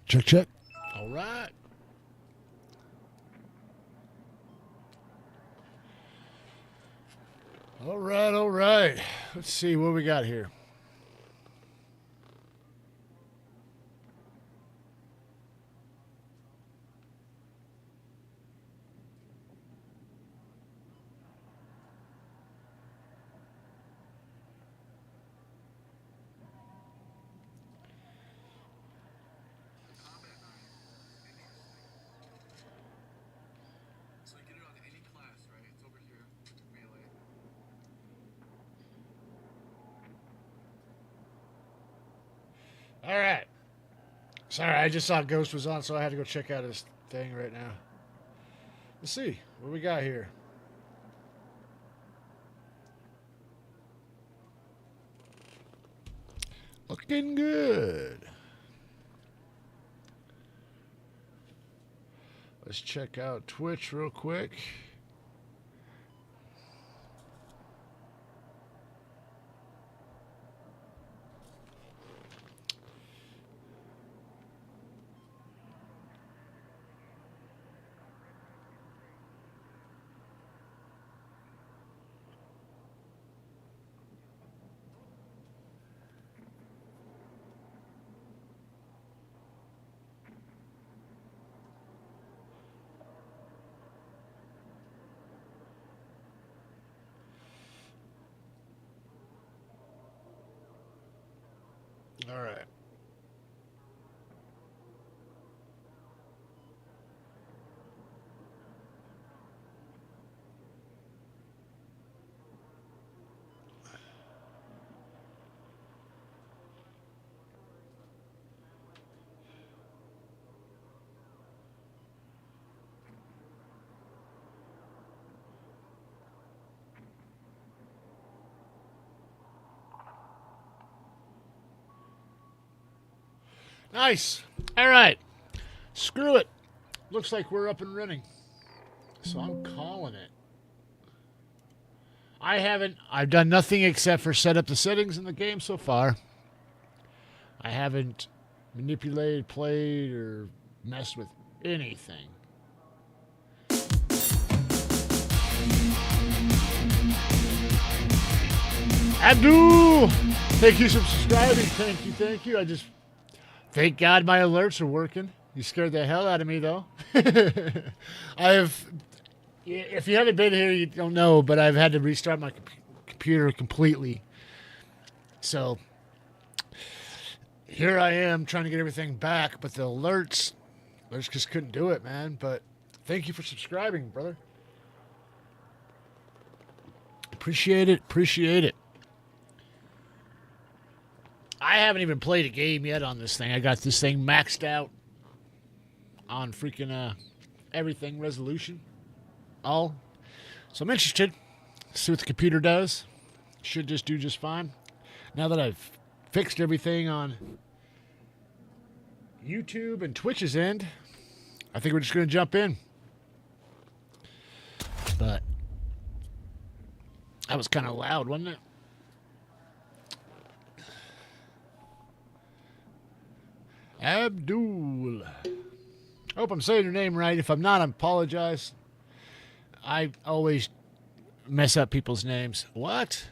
Check, check. All right. All right, all right. Let's see what we got here. All right. Sorry, I just saw Ghost was on, so I had to go check out his thing right now. Let's see what we got here. Looking good. Let's check out Twitch real quick. All right. Nice. All right. Screw it. Looks like we're up and running. So I'm calling it. I've done nothing except for set up the settings in the game so far. I haven't manipulated, played, or messed with anything. Abdul! Thank you for subscribing. Thank you. Thank God my alerts are working. You scared the hell out of me, though. If you haven't been here, you don't know, but I've had to restart my computer completely. So here I am trying to get everything back, but the alerts just couldn't do it, man. But thank you for subscribing, brother. Appreciate it. I haven't even played a game yet on this thing. I got this thing maxed out on freaking everything resolution. So I'm interested. See what the computer does. Should just do just fine. Now that I've fixed everything on YouTube and Twitch's end, I think we're just going to jump in. But that was kind of loud, wasn't it? Abdul. I hope I'm saying your name right. If I'm not, I apologize. I always mess up people's names. What?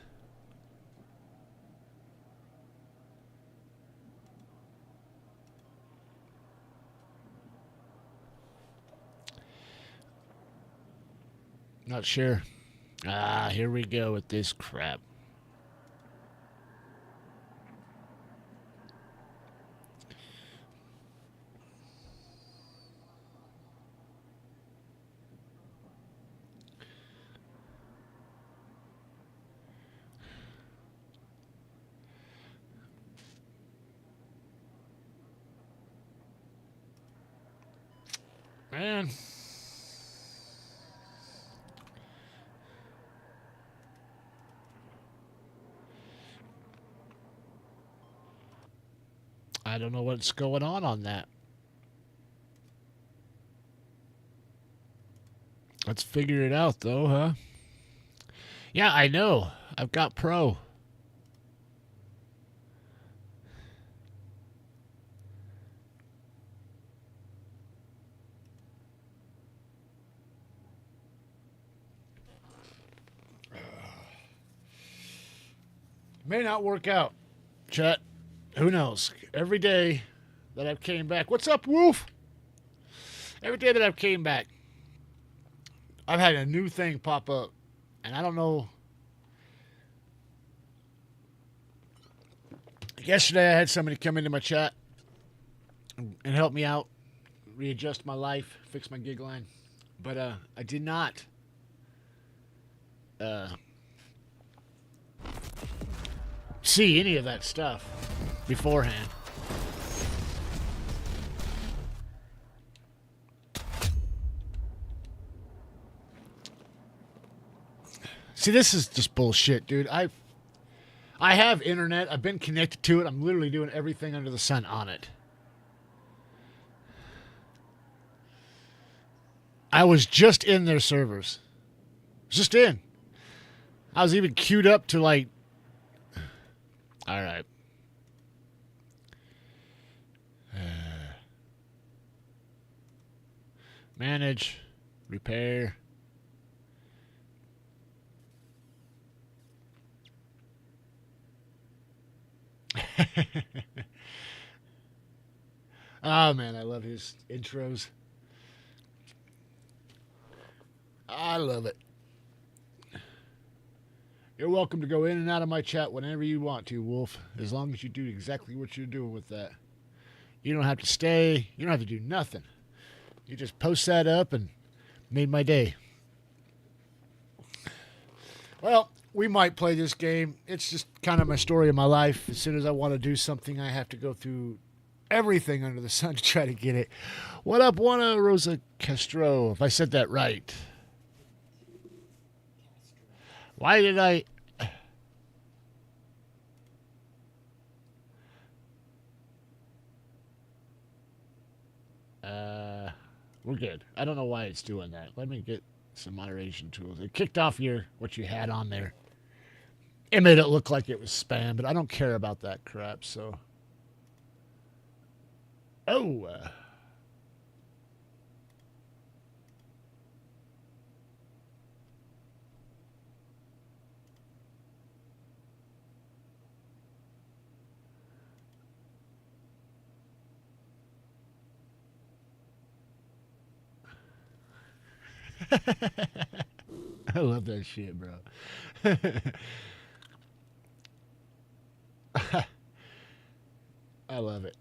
Not sure. Here we go with this crap. Man. I don't know what's going on that. Let's figure it out, though, huh? Yeah, I know. I've got Pro. May not work out, chat. Who knows? Every day that I've came back. What's up, Wolf? Every day that I've came back, I've had a new thing pop up. And I don't know. Yesterday I had somebody come into my chat and help me out, readjust my life, fix my gig line. But I did not see any of that stuff beforehand. See, this is just bullshit, dude. I have internet. I've been connected to it. I'm literally doing everything under the sun on it. I was just in their servers. Just in. I was even queued up to like... All right. Manage. Repair. Oh man, I love his intros. I love it. You're welcome to go in and out of my chat whenever you want to, Wolf, as long as you do exactly what you're doing with that. You don't have to stay. You don't have to do nothing. You just post that up and made my day. Well, we might play this game. It's just kind of my story of my life. As soon as I want to do something, I have to go through everything under the sun to try to get it. What up, Juana Rosa Castro? If I said that right. Why did I... We're good. I don't know why it's doing that. Let me get some moderation tools. It kicked off what you had on there. It made it look like it was spam, but I don't care about that crap, so... Oh! I love that shit, bro. I love it.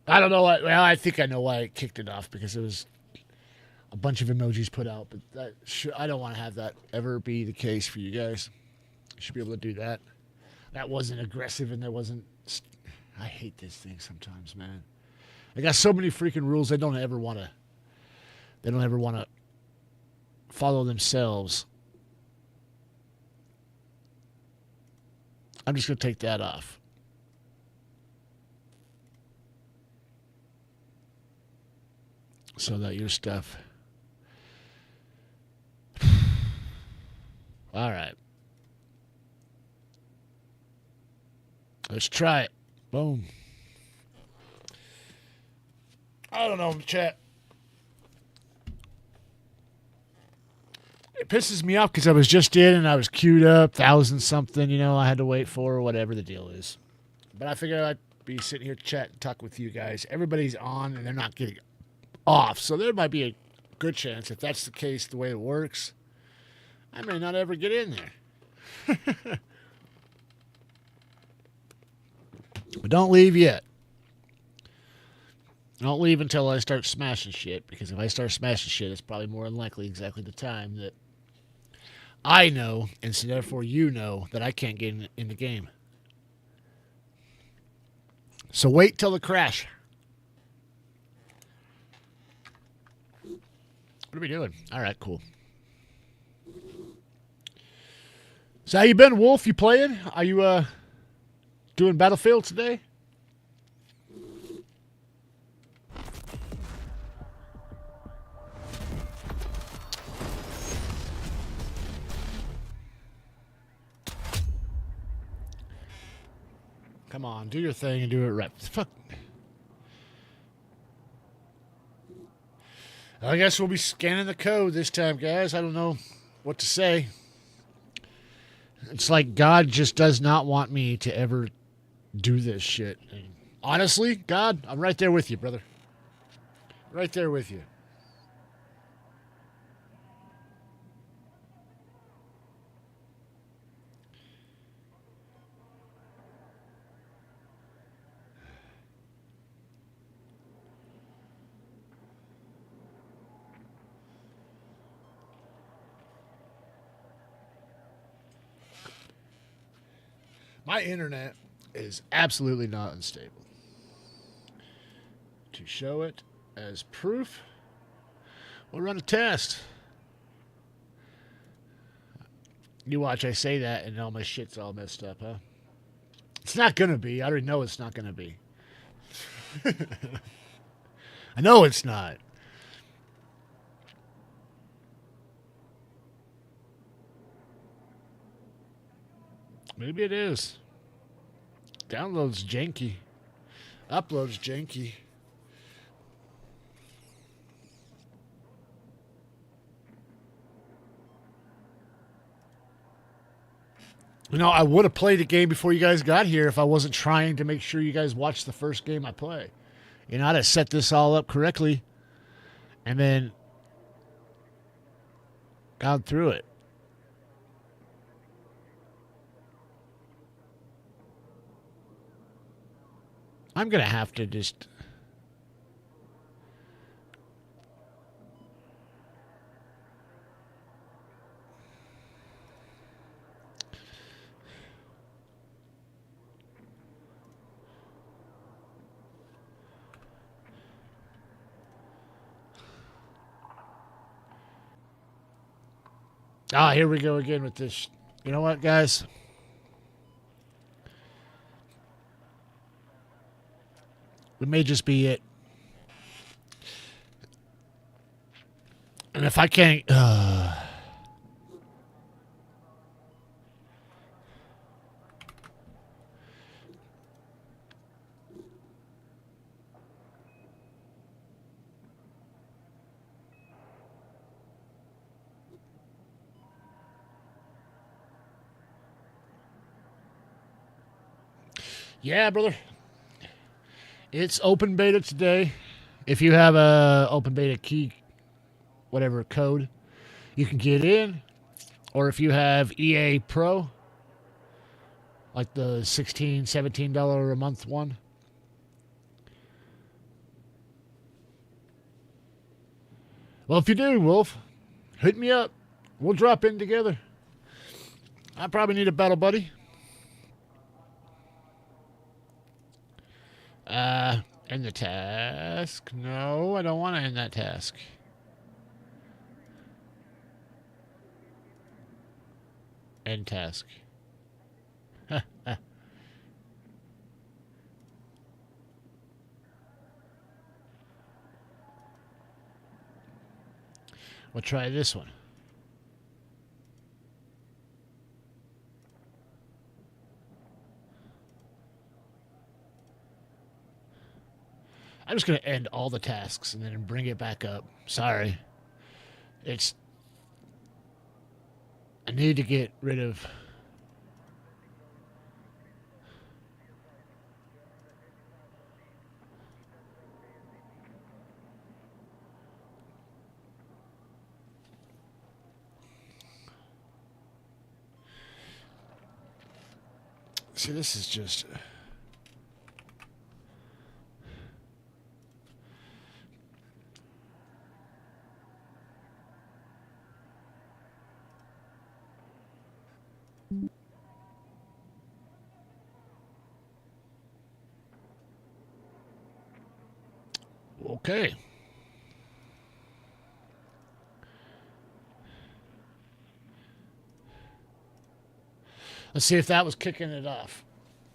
I don't know why. Well, I think I know why it kicked it off, because it was a bunch of emojis put out. But I don't want to have that ever be the case for you guys. You should be able to do that. That wasn't aggressive, and that wasn't... I hate this thing sometimes, man. They got so many freaking rules. They don't ever want to follow themselves. I'm just going to take that off. So that your stuff... All right. Let's try it. Boom. I don't know, chat. It pisses me off because I was just in and I was queued up, 1,000 something, I had to wait for, or whatever the deal is. But I figured I'd be sitting here chat and talk with you guys. Everybody's on and they're not getting off. So there might be a good chance, if that's the case, the way it works, I may not ever get in there. But don't leave yet. Don't leave until I start smashing shit, because if I start smashing shit, it's probably more than likely exactly the time that I know, and so therefore you know, that I can't get in the game. So wait till the crash. What are we doing? All right, cool. So how you been, Wolf? You playing? Are you doing Battlefield today? Come on, do your thing and do it right. Fuck. I guess we'll be scanning the code this time, guys. I don't know what to say. It's like God just does not want me to ever do this shit. And honestly, God, I'm right there with you, brother. Right there with you. My internet is absolutely not unstable. To show it as proof, we'll run a test. You watch, I say that, and all my shit's all messed up, huh? It's not going to be. I already know it's not going to be. I know it's not. Maybe it is. Download's janky. Upload's janky. You know, I would have played the game before you guys got here if I wasn't trying to make sure you guys watched the first game I play. You know, I'd have set this all up correctly and then gone through it. I'm going to have to just... Ah, here we go again with this. You know what, guys? It may just be it. And if I can't... Yeah, brother. It's open beta today. If you have a open beta key, whatever code, you can get in. Or if you have EA Pro, like the $16, $17 a month one. Well, if you do, Wolf, hit me up. We'll drop in together. I probably need a battle buddy. End the task. No, I don't want to end that task. End task. We'll try this one. I'm just going to end all the tasks and then bring it back up. Sorry. I need to get rid of... See, this is just... Okay. Let's see if that was kicking it off.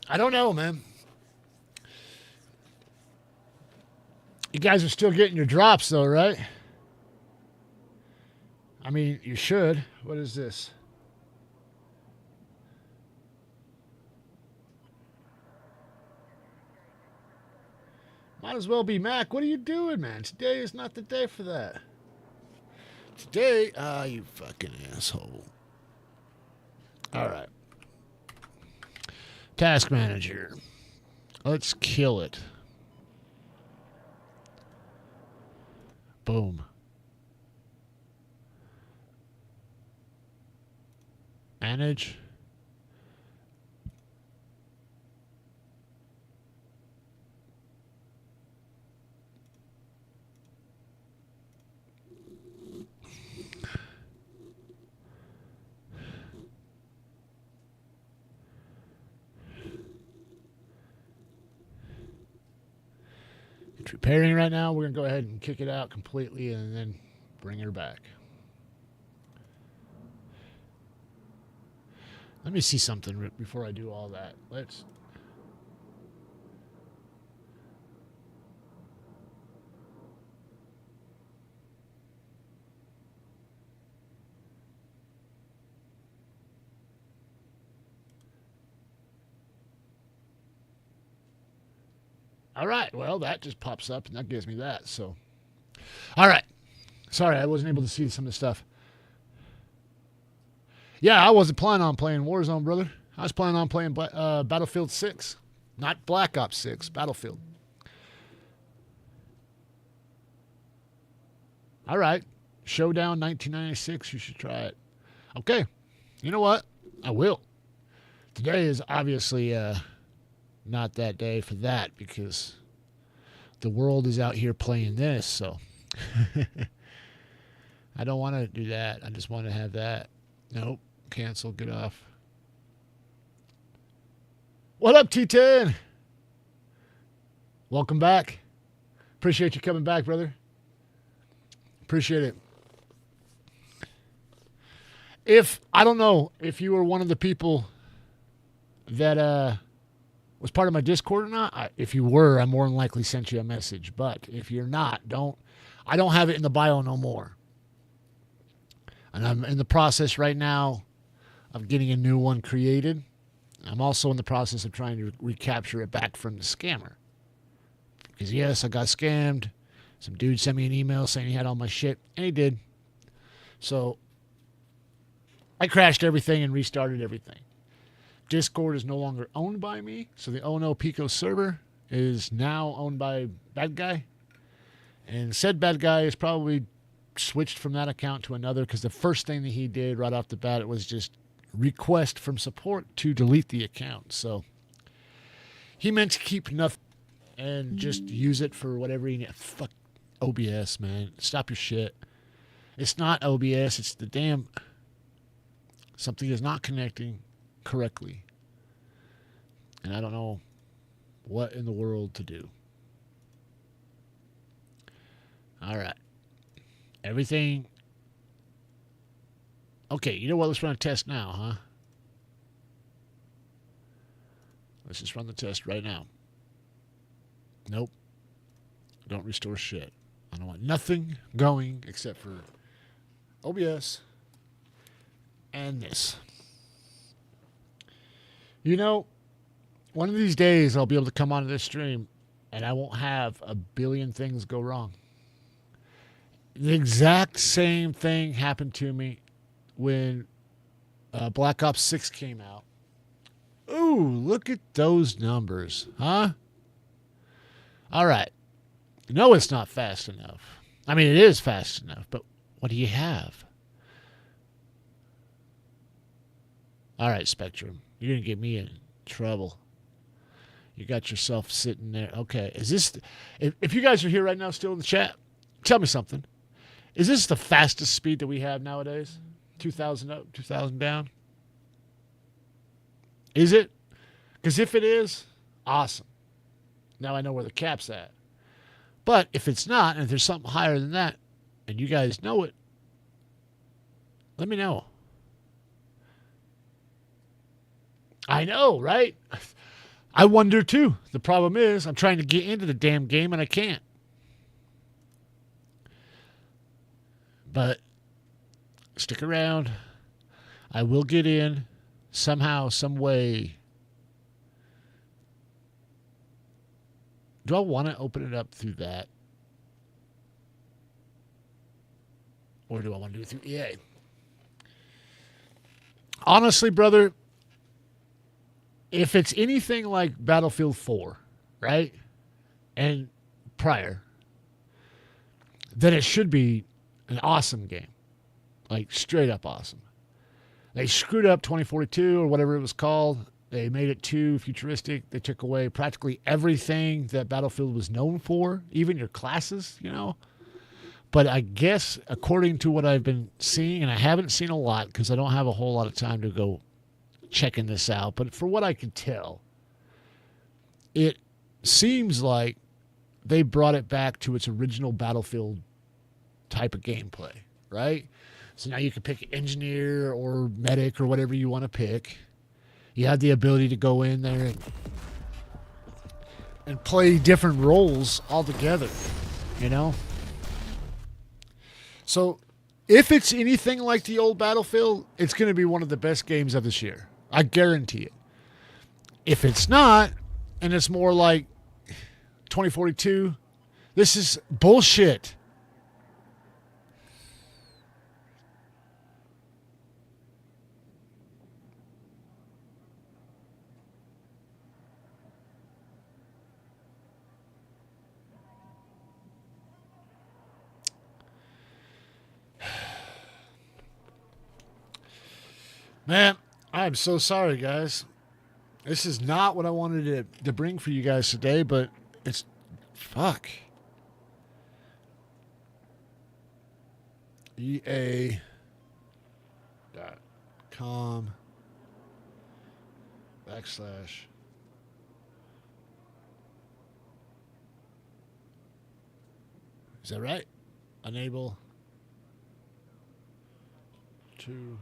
I don't know, man. You guys are still getting your drops, though, right? I mean, you should. What is this? Might as well be Mac. What are you doing, man? Today is not the day for that. Today, you fucking asshole. All right. Task manager. Let's kill it. Boom. Manage. It's repairing right now. We're going to go ahead and kick it out completely and then bring her back. Let me see something before I do all that. Let's... All right. Well, that just pops up, and that gives me that. So, all right. Sorry, I wasn't able to see some of the stuff. Yeah, I wasn't planning on playing Warzone, brother. I was planning on playing Battlefield 6. Not Black Ops 6, Battlefield. All right. Showdown 1996. You should try it. Okay. You know what? I will. Today is obviously... not that day for that because the world is out here playing this, so I don't want to do that. I just want to have that. Nope. Cancel. Get off. What up, T10? Welcome back. Appreciate you coming back, brother. Appreciate it. I don't know if you were one of the people that was part of my Discord or not. If you were, I more than likely sent you a message. But if you're not, I don't have it in the bio no more. And I'm in the process right now of getting a new one created. I'm also in the process of trying to recapture it back from the scammer. Because yes, I got scammed. Some dude sent me an email saying he had all my shit, and he did. So I crashed everything and restarted everything. Discord is no longer owned by me, so the OhNoPicco server is now owned by Bad Guy. And said Bad Guy is probably switched from that account to another because the first thing that he did right off the bat, it was just request from support to delete the account. So he meant to keep nothing and just use it for whatever he needs. Fuck OBS, man. Stop your shit. It's not OBS. It's the damn... Something is not connecting correctly. And I don't know what in the world to do. All right. Everything. Okay, you know what? Let's run a test now, huh? Let's just run the test right now. Nope. Don't restore shit. I don't want nothing going except for OBS and this. You know, one of these days I'll be able to come onto this stream and I won't have a billion things go wrong. The exact same thing happened to me when Black Ops 6 came out. Ooh, look at those numbers, huh? All right. No, it's not fast enough. I mean, it is fast enough, but what do you have? All right, Spectrum. You're going to get me in trouble. You got yourself sitting there. Okay. Is this... If you guys are here right now still in the chat, tell me something. Is this the fastest speed that we have nowadays? 2,000 up, 2,000 down? Is it? Because if it is, awesome. Now I know where the cap's at. But if it's not, and if there's something higher than that, and you guys know it, let me know. I know, right? I wonder too. The problem is I'm trying to get into the damn game and I can't. But stick around. I will get in somehow, some way. Do I want to open it up through that? Or do I want to do it through EA? Honestly, brother, if it's anything like Battlefield 4, right? And prior, then it should be an awesome game. Like, straight up awesome. They screwed up 2042 or whatever it was called. They made it too futuristic. They took away practically everything that Battlefield was known for, even your classes, you know. But I guess, according to what I've been seeing, and I haven't seen a lot because I don't have a whole lot of time to go checking this out, but for what I can tell, it seems like they brought it back to its original Battlefield type of gameplay, right? So now you can pick engineer or medic or whatever you want to pick. You have the ability to go in there and play different roles altogether, you know? So if it's anything like the old Battlefield, it's going to be one of the best games of this year. I guarantee it. If it's not, and it's more like 2042, this is bullshit. Man, I'm so sorry, guys. This is not what I wanted to bring for you guys today, but it's fuck. EA.com / Is that right? Unable to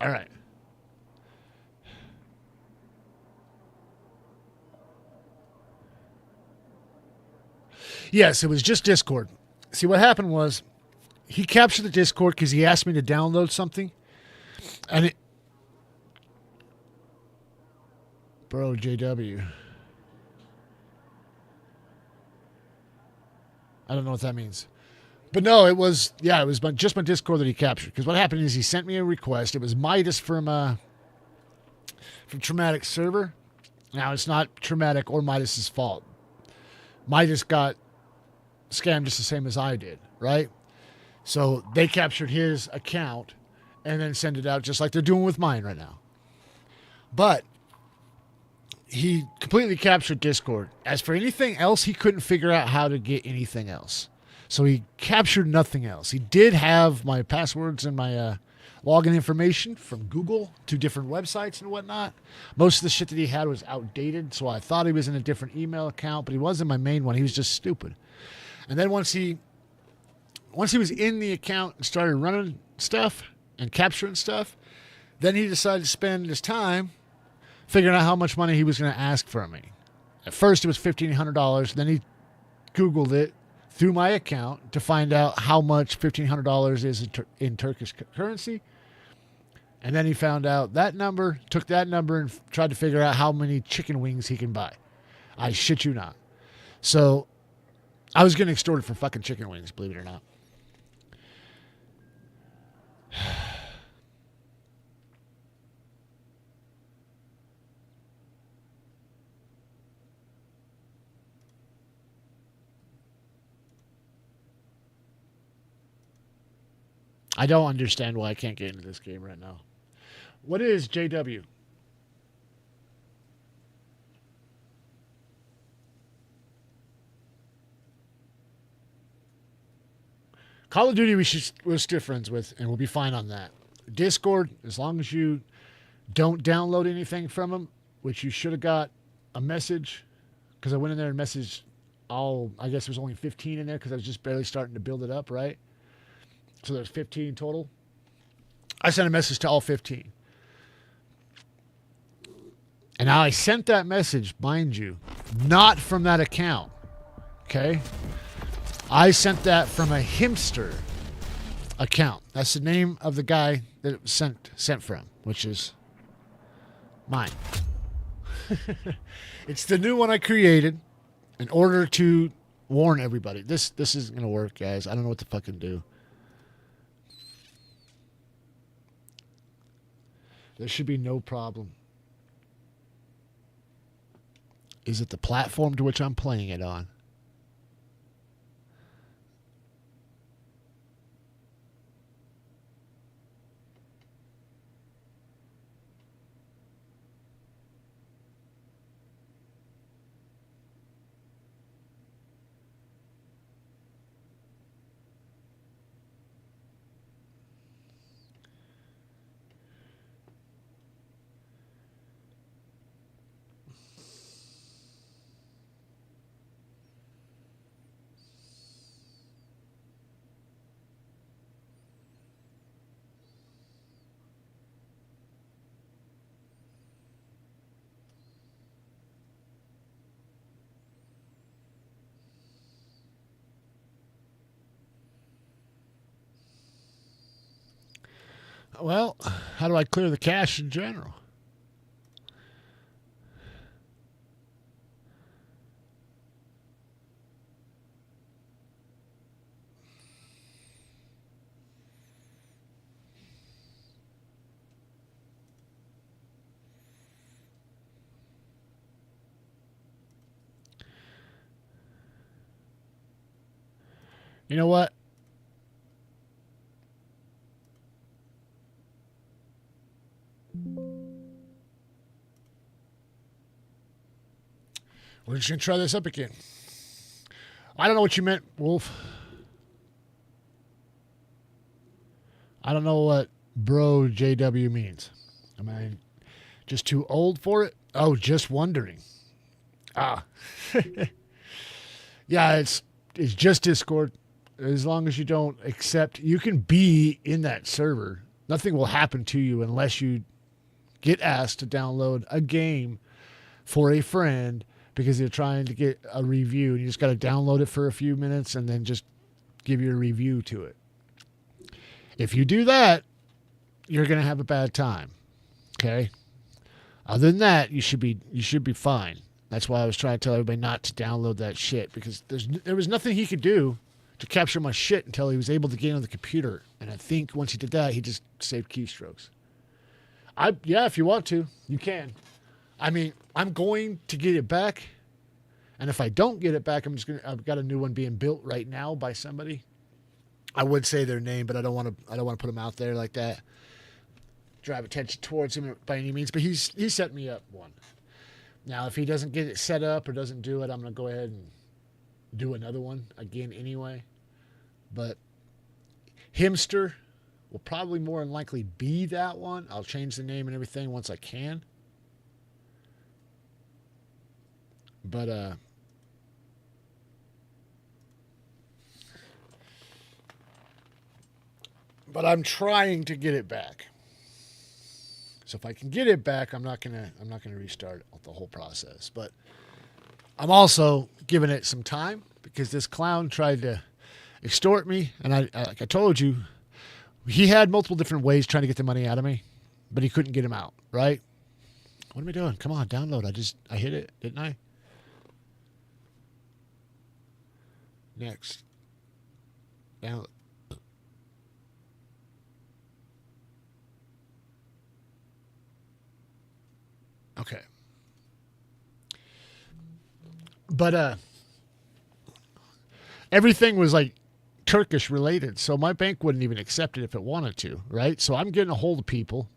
All right. Yes, it was just Discord. See, what happened was he captured the Discord because he asked me to download something. And it. Bro, JW. I don't know what that means. But no, it was just my Discord that he captured. Because what happened is he sent me a request. It was Midas from Traumatic Server. Now, it's not Traumatic or Midas's fault. Midas got scammed just the same as I did, right? So they captured his account and then sent it out just like they're doing with mine right now. But he completely captured Discord. As for anything else, he couldn't figure out how to get anything else. So he captured nothing else. He did have my passwords and my login information from Google to different websites and whatnot. Most of the shit that he had was outdated, so I thought he was in a different email account, but he wasn't my main one. He was just stupid. And then once he was in the account and started running stuff and capturing stuff, then he decided to spend his time figuring out how much money he was going to ask from me. At first, it was $1,500. Then he Googled it through my account to find out how much $1,500 is in Turkish currency. And then he found out that number, took that number, and tried to figure out how many chicken wings he can buy. I shit you not. So I was getting extorted for fucking chicken wings, believe it or not. I don't understand why I can't get into this game right now. What is JW? Call of Duty we're still friends with, and we'll be fine on that. Discord, as long as you don't download anything from them, which you should have got a message, because I went in there and messaged I guess there was only 15 in there because I was just barely starting to build it up, right? So there's 15 total. I sent a message to all 15. And now I sent that message, mind you, not from that account. Okay? I sent that from a Himster account. That's the name of the guy that it was sent from, which is mine. It's the new one I created in order to warn everybody. This isn't going to work, guys. I don't know what to fucking do. There should be no problem. Is it the platform to which I'm playing it on? Well, how do I clear the cache in general? You know what? We're just going to try this up again. I don't know what you meant, Wolf. I don't know what bro JW means. Am I just too old for it? Oh, just wondering. Ah. Yeah, it's just Discord. As long as you don't accept, you can be in that server. Nothing will happen to you unless you get asked to download a game for a friend because they're trying to get a review. And you just got to download it for a few minutes and then just give your review to it. If you do that, you're going to have a bad time. Okay? Other than that, you should be fine. That's why I was trying to tell everybody not to download that shit because there was nothing he could do to capture my shit until he was able to get on the computer. And I think once he did that, he just saved keystrokes. Yeah, if you want to, you can. I mean, I'm going to get it back. And if I don't get it back, I've got a new one being built right now by somebody. I would say their name, but I don't want to put them out there like that. Drive attention towards him by any means, but he set me up one. Now, if he doesn't get it set up or doesn't do it, I'm going to go ahead and do another one again anyway. But Himster will probably more than likely be that one. I'll change the name and everything once I can. But I'm trying to get it back. So if I can get it back, I'm not gonna restart the whole process. But I'm also giving it some time because this clown tried to extort me, and like I told you, he had multiple different ways trying to get the money out of me, but he couldn't get him out. Right? What am I doing? Come on, download. I hit it, didn't I? Next. Download. Okay. But everything was like Turkish related, so my bank wouldn't even accept it if it wanted to, right? So I'm getting a hold of people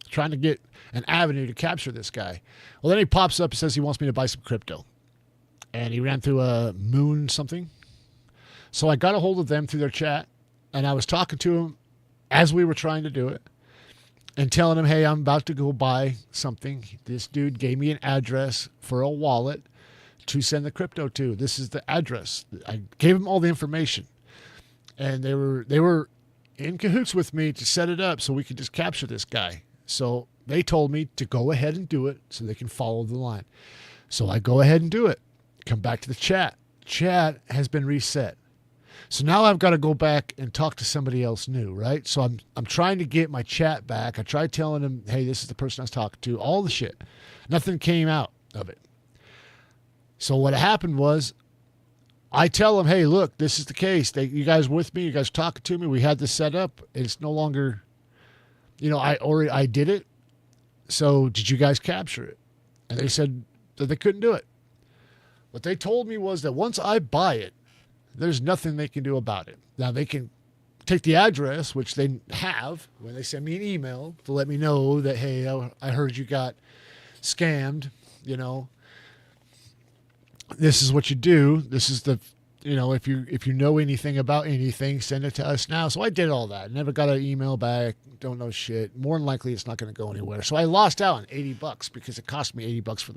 trying to get an avenue to capture this guy. Well, then he pops up and says he wants me to buy some crypto. And he ran through a Moon something. So I got a hold of them through their chat, and I was talking to him as we were trying to do it. And telling him, hey, I'm about to go buy something. This dude gave me an address for a wallet to send the crypto to. This is the address. I gave him all the information. And they were in cahoots with me to set it up so we could just capture this guy. So they told me to go ahead and do it so they can follow the line. So I go ahead and do it. Come back to the chat. Chat has been reset. So now I've got to go back and talk to somebody else new, right? So I'm trying to get my chat back. I tried telling them, hey, this is the person I was talking to, all the shit. Nothing came out of it. So what happened was I tell them, hey, look, this is the case. You guys with me? You guys talking to me? We had this set up. It's no longer, I did it. So did you guys capture it? And they said that they couldn't do it. What they told me was that once I buy it, there's nothing they can do about it. Now, they can take the address, which they have, when they send me an email to let me know that, hey, I heard you got scammed, This is what you do. This is the, if you know anything about anything, send it to us now. So I did all that. Never got an email back. Don't know shit. More than likely, it's not going to go anywhere. So I lost out on $80 because it cost me $80 for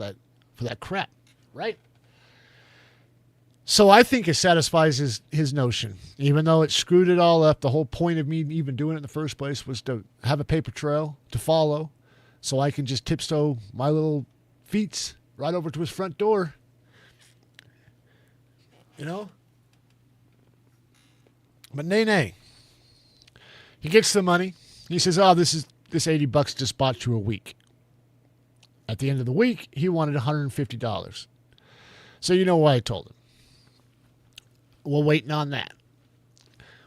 that crap, right? So I think it satisfies his notion, even though it screwed it all up. The whole point of me even doing it in the first place was to have a paper trail to follow, so I can just tiptoe my little feet right over to his front door. But nay. He gets the money. He says, this $80 just bought you a week. At the end of the week, he wanted $150. So you know why I told him. We're waiting on that.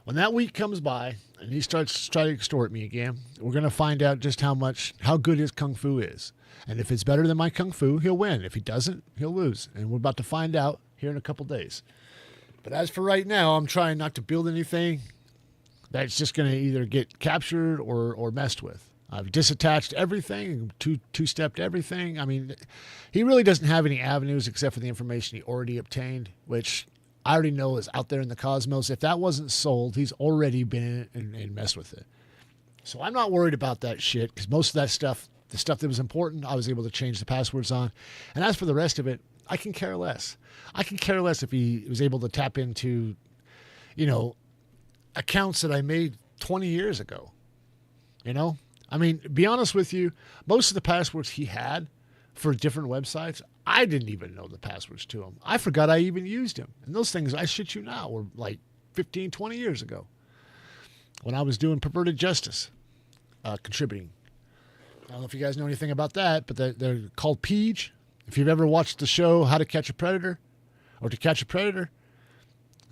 When that week comes by and he starts trying to extort me again, we're going to find out just how good his kung fu is. And if it's better than my kung fu, he'll win. If he doesn't, he'll lose. And we're about to find out here in a couple days. But as for right now, I'm trying not to build anything that's just going to either get captured or messed with. I've disattached everything, two-stepped everything. I mean, he really doesn't have any avenues except for the information he already obtained, which I already know is out there in the cosmos. If that wasn't sold, he's already been in and messed with it. So I'm not worried about that shit because most of that stuff, the stuff that was important, I was able to change the passwords on. And as for the rest of it, I can care less. I can care less if he was able to tap into, accounts that I made 20 years ago. I mean, be honest with you, most of the passwords he had for different websites, I didn't even know the passwords to them. I forgot I even used them. And those things, I shit you not, were like 15, 20 years ago when I was doing Perverted Justice, contributing. I don't know if you guys know anything about that, but they're called Peach. If you've ever watched the show How to Catch a Predator or To Catch a Predator,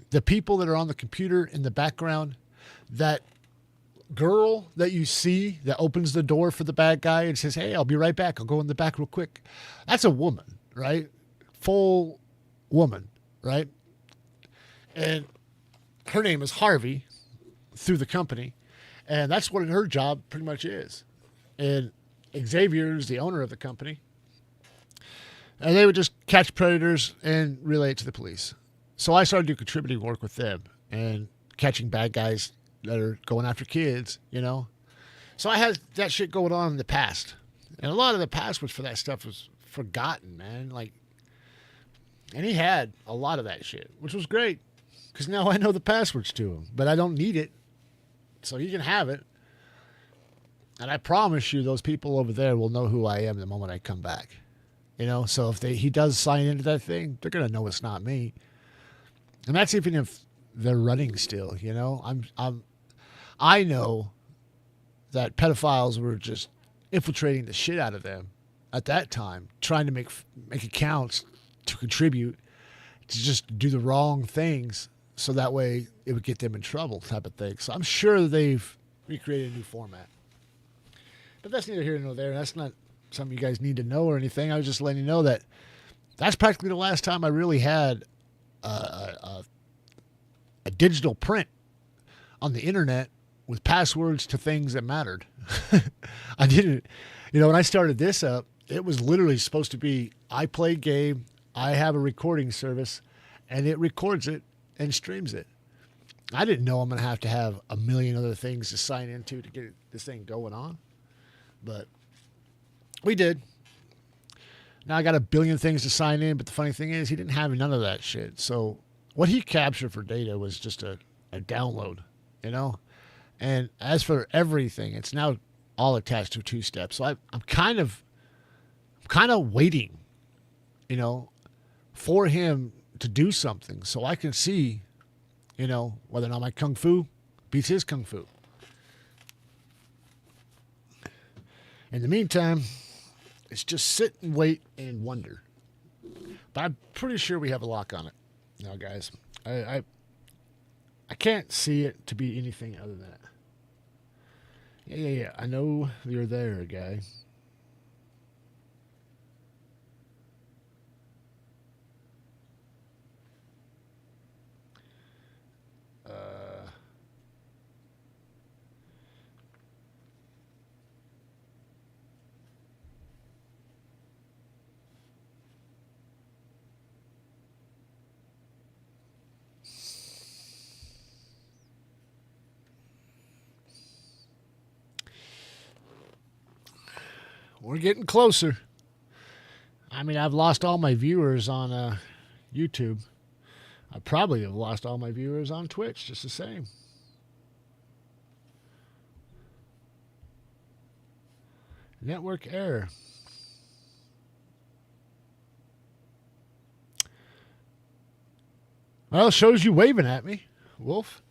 the people that are on the computer in the background, that girl that you see that opens the door for the bad guy and says, hey, I'll be right back. I'll go in the back real quick. That's a woman, right? Full woman, right? And her name is Harvey through the company. And that's what her job pretty much is. And Xavier is the owner of the company. And they would just catch predators and relay it to the police. So I started doing contributing work with them and catching bad guys that are going after kids, So I had that shit going on in the past. And a lot of the passwords for that stuff was forgotten, man. And he had a lot of that shit, which was great. Because now I know the passwords to him. But I don't need it. So he can have it. And I promise you those people over there will know who I am the moment I come back. So if he does sign into that thing, they're going to know it's not me. And that's even if they're running still, I know that pedophiles were just infiltrating the shit out of them at that time, trying to make accounts to contribute, to just do the wrong things so that way it would get them in trouble type of thing. So I'm sure they've recreated a new format. But that's neither here nor there. That's not something you guys need to know or anything. I was just letting you know that that's practically the last time I really had a digital print on the internet with passwords to things that mattered. I didn't, when I started this up, it was literally supposed to be, I play game, I have a recording service, and it records it and streams it. I didn't know I'm going to have a million other things to sign into to get this thing going on. But we did. Now I got a billion things to sign in, but the funny thing is he didn't have none of that shit. So what he captured for data was just a download, And as for everything, it's now all attached to two steps. So I'm kind of waiting, you know, for him to do something so I can see, you know, whether or not my kung fu beats his kung fu. In the meantime, it's just sit and wait and wonder. But I'm pretty sure we have a lock on it. Now, guys, I can't see it to be anything other than that. Yeah. I know you're there, guy. We're getting closer. I mean, I've lost all my viewers on YouTube. I probably have lost all my viewers on Twitch, just the same. Network error. Well, it shows you waving at me, Wolf.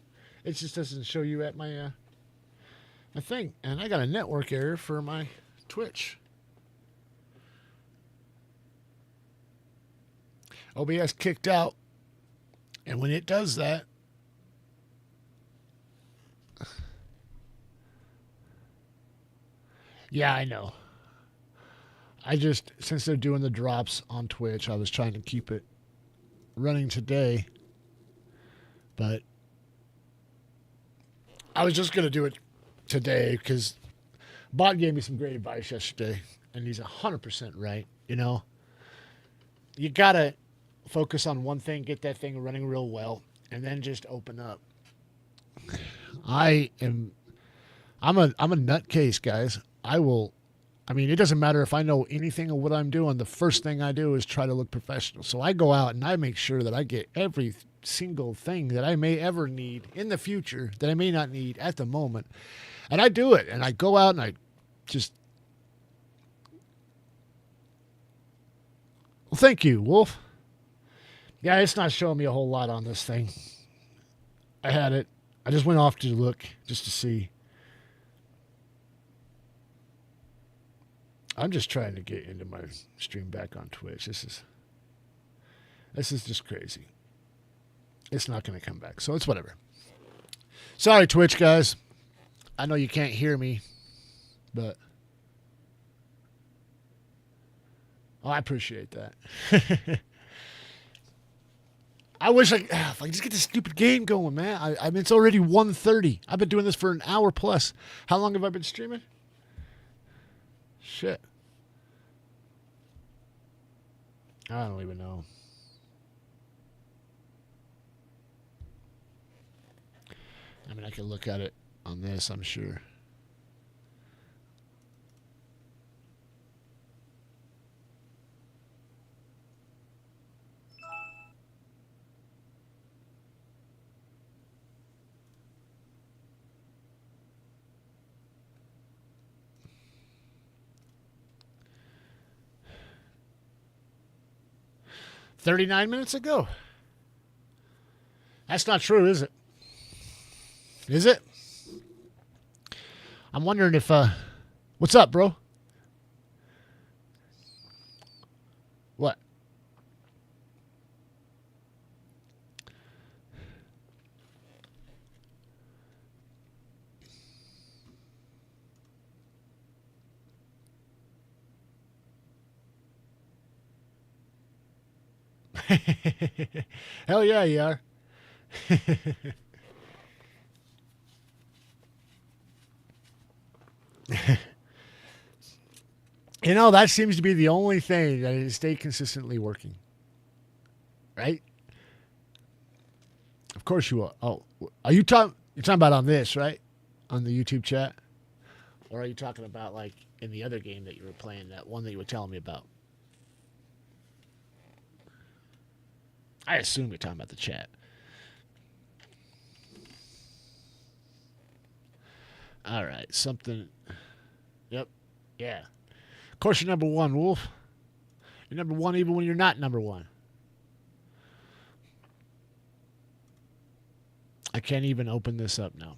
It just doesn't show you at my my thing. And I got a network error for my Twitch. OBS kicked out. And when it does that, yeah, I know. I just, since they're doing the drops on Twitch, I was trying to keep it running today. But I was just going to do it today because Bot gave me some great advice yesterday, and he's 100% right. You know, you got to focus on one thing, get that thing running real well, and then just open up. I'm a nutcase, guys. I mean, it doesn't matter if I know anything of what I'm doing. The first thing I do is try to look professional. So I go out and I make sure that I get every single thing that I may ever need in the future that I may not need at the moment. And I do it. And I go out and I just... Well, thank you, Wolf. Yeah, it's not showing me a whole lot on this thing. I had it. I just went off to look just to see. I'm just trying to get into my stream back on Twitch. This is just crazy. It's not going to come back, so it's whatever. Sorry, Twitch guys. I know you can't hear me, but I appreciate that. I wish if I just get this stupid game going, man. I mean, it's already 1:30. I've been doing this for an hour plus. How long have I been streaming? Shit. I don't even know. I mean, I can look at it on this, I'm sure. $39 ago. That's not true, is it? Is it? I'm wondering if what's up, bro? What? Hell yeah, you are. You know, that seems to be the only thing that has stayed consistently working. Right? Of course you will. Oh, are you talking? You're talking about on this, right? On the YouTube chat, or are you talking about like in the other game that you were playing? That one that you were telling me about. I assume you're talking about the chat. All right, something. Yep. Yeah. Of course, you're number one, Wolf. You're number one even when you're not number one. I can't even open this up now.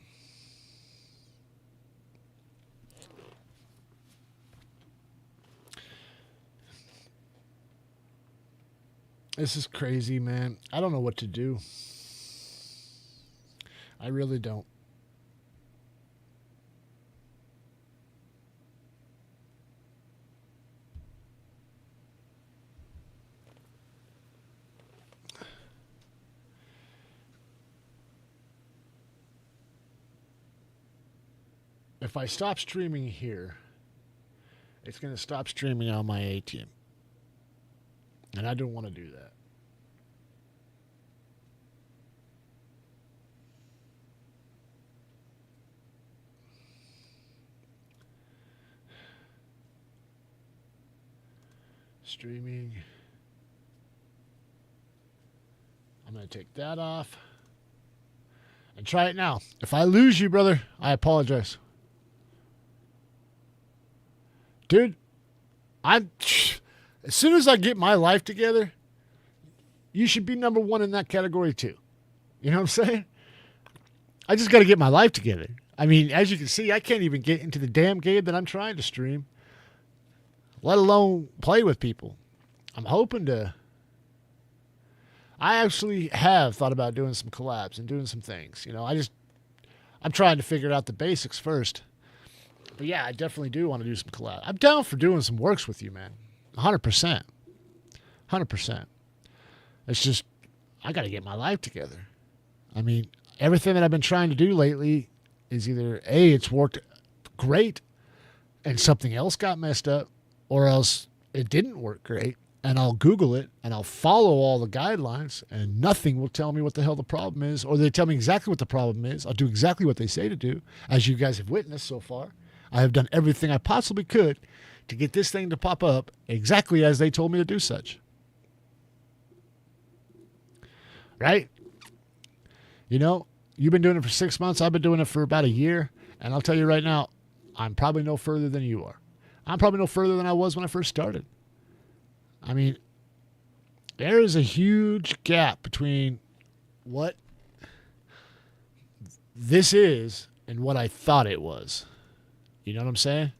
This is crazy, man. I don't know what to do. I really don't. If I stop streaming here, it's going to stop streaming on my ATM. And I don't want to do that. Streaming. I'm going to take that off. And try it now. If I lose you, brother, I apologize. Dude, as soon as I get my life together, you should be number one in that category too. You know what I'm saying? I just got to get my life together. I mean, as you can see, I can't even get into the damn game that I'm trying to stream, let alone play with people. I'm hoping to. I actually have thought about doing some collabs and doing some things. You know, I'm trying to figure out the basics first. But yeah, I definitely do want to do some collab. I'm down for doing some works with you, man. 100%. 100%. It's just, I got to get my life together. I mean, everything that I've been trying to do lately is either A, it's worked great and something else got messed up, or else it didn't work great. And I'll Google it and I'll follow all the guidelines and nothing will tell me what the hell the problem is, or they tell me exactly what the problem is. I'll do exactly what they say to do, as you guys have witnessed so far. I have done everything I possibly could to get this thing to pop up exactly as they told me to do such. Right? You know, you've been doing it for 6 months. I've been doing it for about a year. And I'll tell you right now, I'm probably no further than you are. I'm probably no further than I was when I first started. I mean, there is a huge gap between what this is and what I thought it was. You know what I'm saying?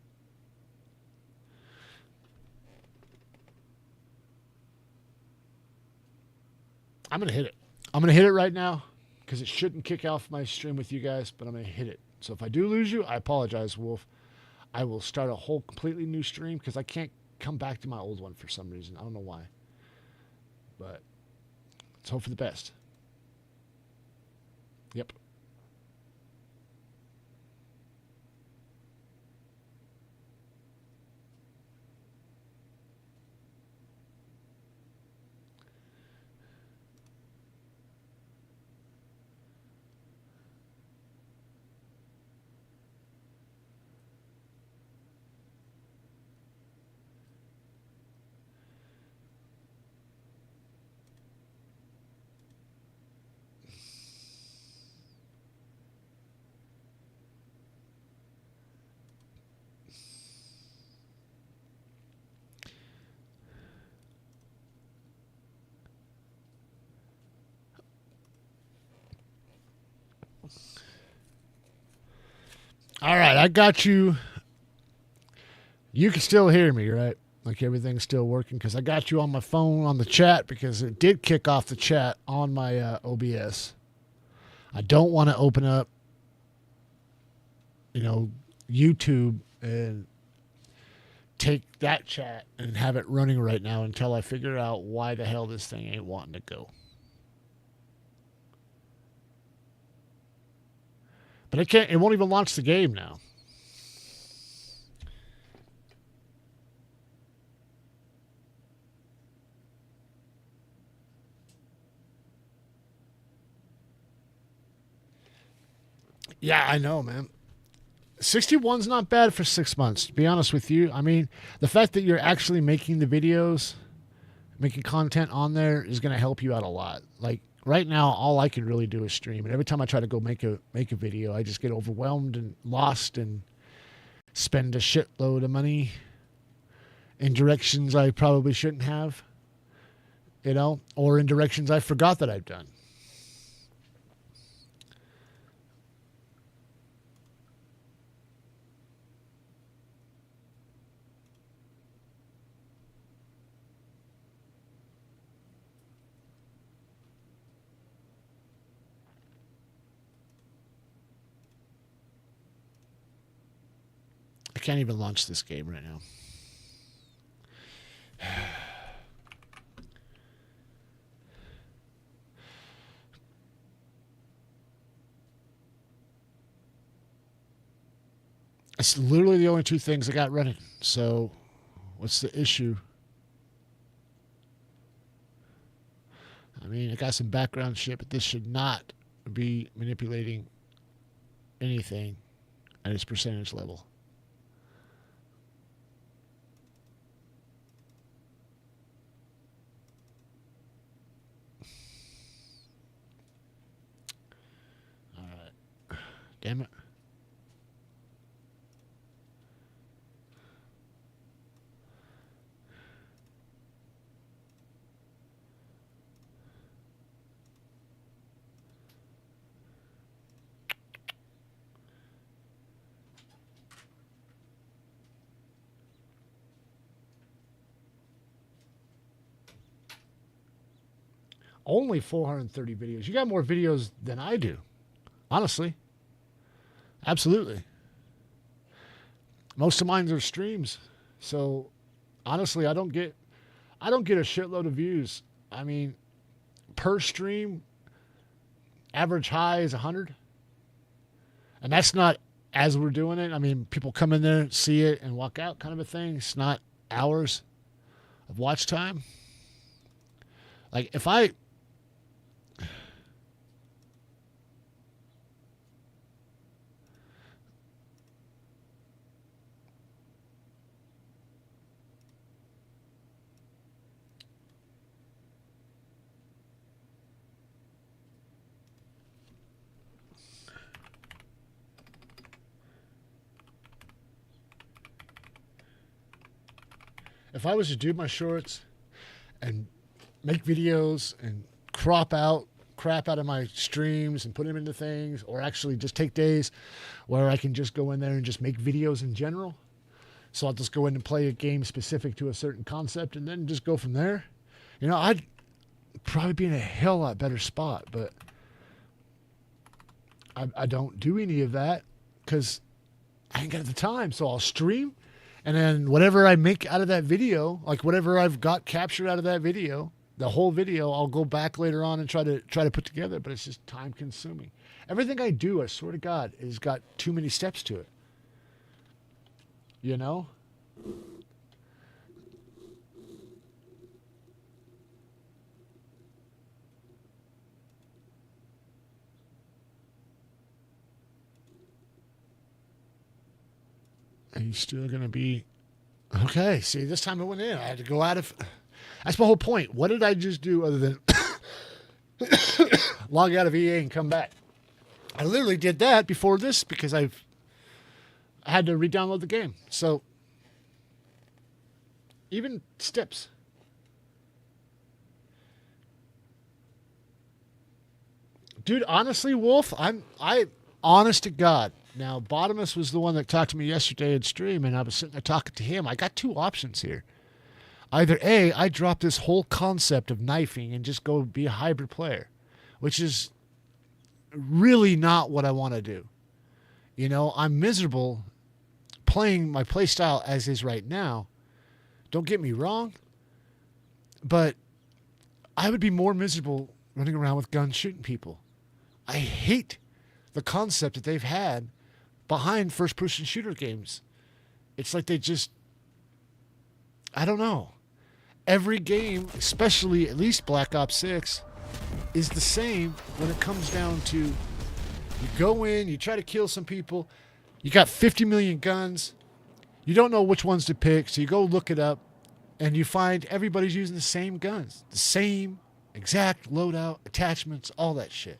I'm going to hit it. I'm going to hit it right now because it shouldn't kick off my stream with you guys, but I'm going to hit it. So if I do lose you, I apologize, Wolf. I will start a whole completely new stream because I can't come back to my old one for some reason. I don't know why. But let's hope for the best. Yep. All right, I got you. You can still hear me, right? Like everything's still working because I got you on my phone on the chat because it did kick off the chat on my OBS. I don't want to open up, YouTube and take that chat and have it running right now until I figure out why the hell this thing ain't wanting to go. But it won't even launch the game now. Yeah, I know, man. 61's not bad for 6 months, to be honest with you. I mean, the fact that you're actually making the videos, making content on there is going to help you out a lot. Like right now, all I can really do is stream. And every time I try to go make a video, I just get overwhelmed and lost and spend a shitload of money in directions I probably shouldn't have, or in directions I forgot that I've done. I can't even launch this game right now. It's literally the only two things I got running. So, what's the issue? I mean, I got some background shit, but this should not be manipulating anything at its percentage level. All right. Damn it. Only 430 videos. You got more videos than I do. Honestly. Absolutely. Most of mine are streams. So honestly, I don't get a shitload of views. I mean, per stream, average high is 100. And that's not as we're doing it. I mean, people come in there, see it, and walk out kind of a thing. It's not hours of watch time. Like, if I was to do my shorts and make videos and crap out of my streams and put them into things, or actually just take days where I can just go in there and just make videos in general. So I'll just go in and play a game specific to a certain concept and then just go from there. I'd probably be in a hell lot better spot, but I don't do any of that because I ain't got the time. So I'll stream. And then whatever I make out of that video, like whatever I've got captured out of that video, the whole video, I'll go back later on and try to put together. But it's just time consuming. Everything I do, I swear to God, has got too many steps to it. Are you still going to be... Okay, see, this time it went in. I had to go out of... That's my whole point. What did I just do other than log out of EA and come back? I literally did that before this because I had to re-download the game. So, even steps. Dude, honestly, Wolf, I honest to God... Now, Bottomus was the one that talked to me yesterday in stream, and I was sitting there talking to him. I got two options here. Either A, I drop this whole concept of knifing and just go be a hybrid player, which is really not what I want to do. I'm miserable playing my play style as is right now. Don't get me wrong, but I would be more miserable running around with guns shooting people. I hate the concept that they've had behind first-person shooter games. It's like they just... I don't know. Every game, especially at least Black Ops 6, is the same when it comes down to you go in, you try to kill some people, you got 50 million guns, you don't know which ones to pick, so you go look it up, and you find everybody's using the same guns. The same exact loadout, attachments, all that shit.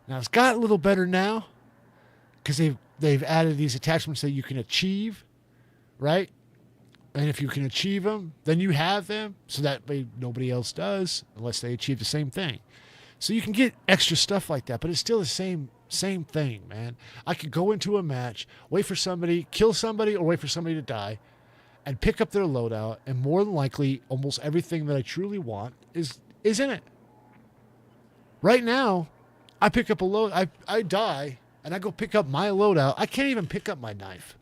Now it's got a little better now because they've added these attachments that you can achieve, right? And if you can achieve them, then you have them, so that way nobody else does unless they achieve the same thing. So you can get extra stuff like that, but it's still the same thing, man. I could go into a match, wait for somebody, kill somebody, or wait for somebody to die, and pick up their loadout, and more than likely, almost everything that I truly want is in it. Right now, I pick up a load, I die, and I go pick up my loadout. I can't even pick up my knife.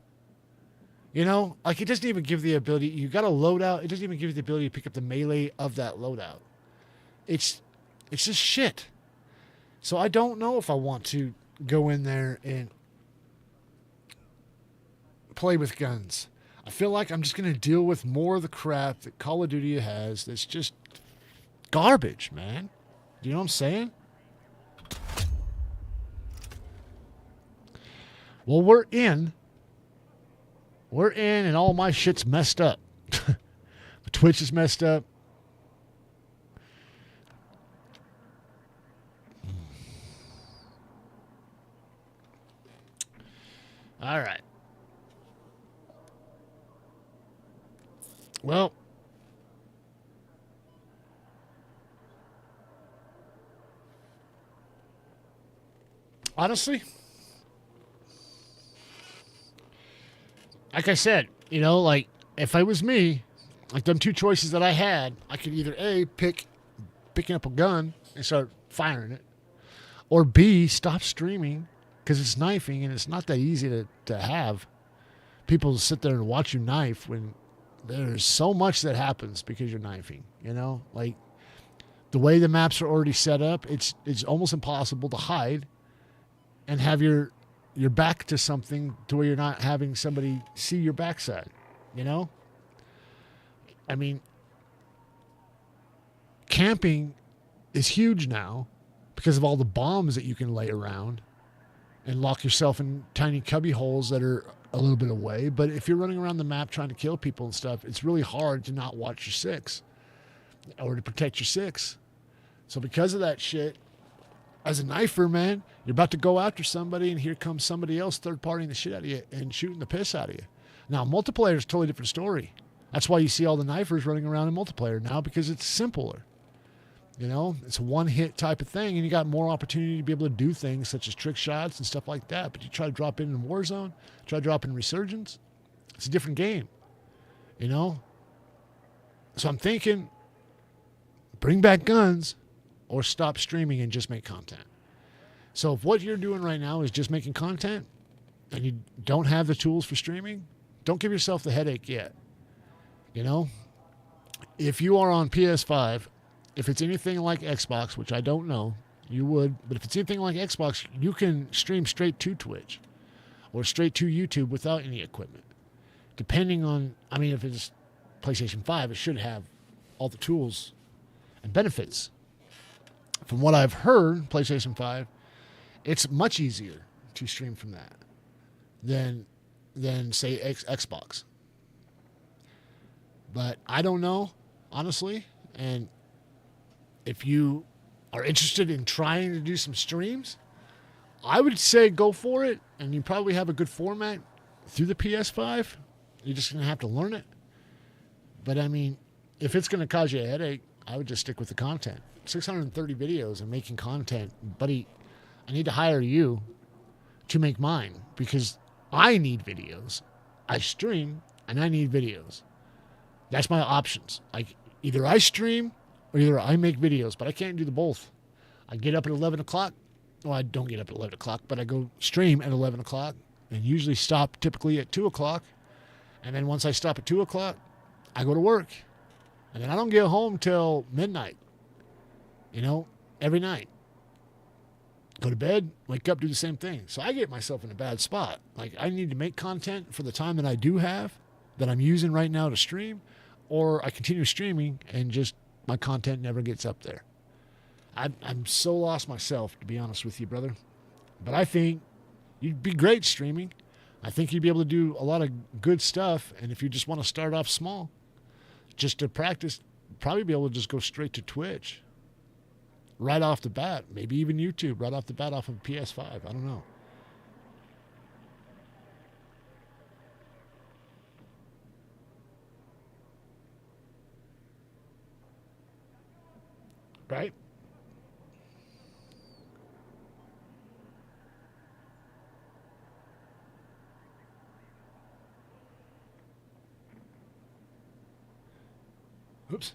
You know, like it doesn't even give the ability. You got a loadout. It doesn't even give you the ability to pick up the melee of that loadout. It's just shit. So I don't know if I want to go in there and play with guns. I feel like I'm just going to deal with more of the crap that Call of Duty has. That's just garbage, man. Do you know what I'm saying? Well, we're in, and all my shit's messed up. Twitch is messed up. All right. Well, honestly, like I said, you know, like if I was me, like them two choices that I had, I could either A, picking up a gun and start firing it, or B, stop streaming because it's knifing and it's not that easy to have people sit there and watch you knife when there's so much that happens because you're knifing, you know, like the way the maps are already set up, it's almost impossible to hide and have your back to something to where you're not having somebody see your backside, you know? I mean, camping is huge now because of all the bombs that you can lay around and lock yourself in tiny cubby holes that are a little bit away. But if you're running around the map trying to kill people and stuff, it's really hard to not watch your six or to protect your six. So because of that shit, as a knifer, man, you're about to go after somebody, and here comes somebody else third-partying the shit out of you and shooting the piss out of you. Now, multiplayer is a totally different story. That's why you see all the knifers running around in multiplayer now, because it's simpler. You know, it's a one-hit type of thing, and you got more opportunity to be able to do things such as trick shots and stuff like that. But you try to drop in Warzone, try to drop in Resurgence, it's a different game, you know? So I'm thinking, bring back guns, or stop streaming and just make content. So if what you're doing right now is just making content and you don't have the tools for streaming, don't give yourself the headache yet. You know, if you are on PS5, if it's anything like Xbox, which I don't know, you would, but if it's anything like Xbox, you can stream straight to Twitch or straight to YouTube without any equipment. Depending on, I mean, if it's PlayStation 5, it should have all the tools and benefits. From what I've heard, PlayStation 5, it's much easier to stream from that than say Xbox. But I don't know, honestly. And if you are interested in trying to do some streams, I would say go for it. And you probably have a good format through the PS5. You're just going to have to learn it. But I mean, if it's going to cause you a headache, I would just stick with the content. 630 videos and making content. Buddy, I need to hire you to make mine because I need videos. I stream and I need videos. That's my options. Like either I stream or either I make videos, but I can't do the both. I get up at 11 o'clock. Well, I don't get up at 11 o'clock, but I go stream at 11 o'clock and usually stop typically at 2 o'clock. And then once I stop at 2 o'clock, I go to work. And then I don't get home till midnight. You know, every night. Go to bed, wake up, do the same thing. So I get myself in a bad spot. Like I need to make content for the time that I do have, that I'm using right now to stream, or I continue streaming and just my content never gets up there. I'm so lost myself, to be honest with you, brother. But I think you'd be great streaming. I think you'd be able to do a lot of good stuff. And if you just want to start off small, just to practice, probably be able to just go straight to Twitch. right off the bat. Maybe even YouTube right off the bat off of PS5. I don't know. Right? Oops.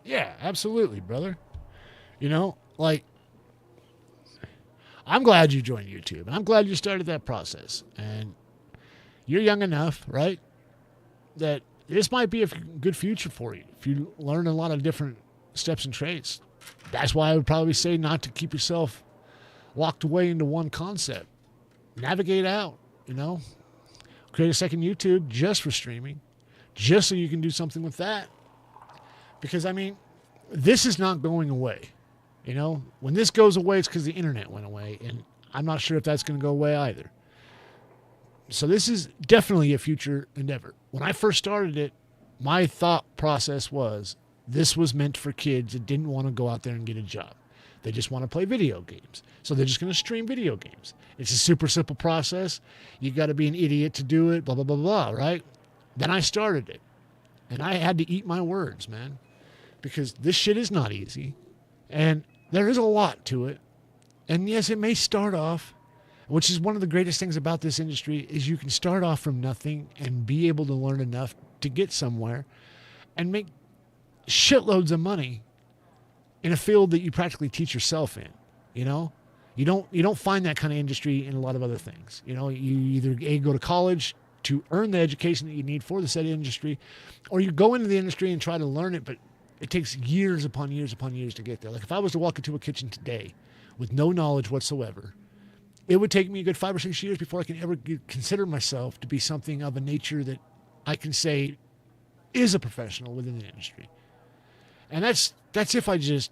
Yeah, absolutely, brother. You know, like, I'm glad you joined YouTube. And I'm glad you started that process. And you're young enough, right, that this might be a good future for you if you learn a lot of different steps and traits. That's why I would probably say not to keep yourself locked away into one concept. Navigate out, you know. Create a second YouTube just for streaming, just so you can do something with that. Because, I mean, this is not going away. You know, when this goes away, it's because the internet went away, and I'm not sure if that's going to go away either. So this is definitely a future endeavor. When I first started it, my thought process was this was meant for kids that didn't want to go out there and get a job. They just want to play video games. So they're just going to stream video games. It's a super simple process. You got to be an idiot to do it, blah, blah, blah, blah, right? Then I started it, and I had to eat my words, man, because this shit is not easy. And there is a lot to it. And yes, it may start off, which is one of the greatest things about this industry, is you can start off from nothing and be able to learn enough to get somewhere and make shitloads of money in a field that you practically teach yourself in. You know, you don't find that kind of industry in a lot of other things. You know, you either go to college to earn the education that you need for the said industry, or you go into the industry and try to learn it, but it takes years upon years upon years to get there. Like if I was to walk into a kitchen today with no knowledge whatsoever, it would take me a good 5 or 6 years before I can ever consider myself to be something of a nature that I can say is a professional within the industry. And that's if I just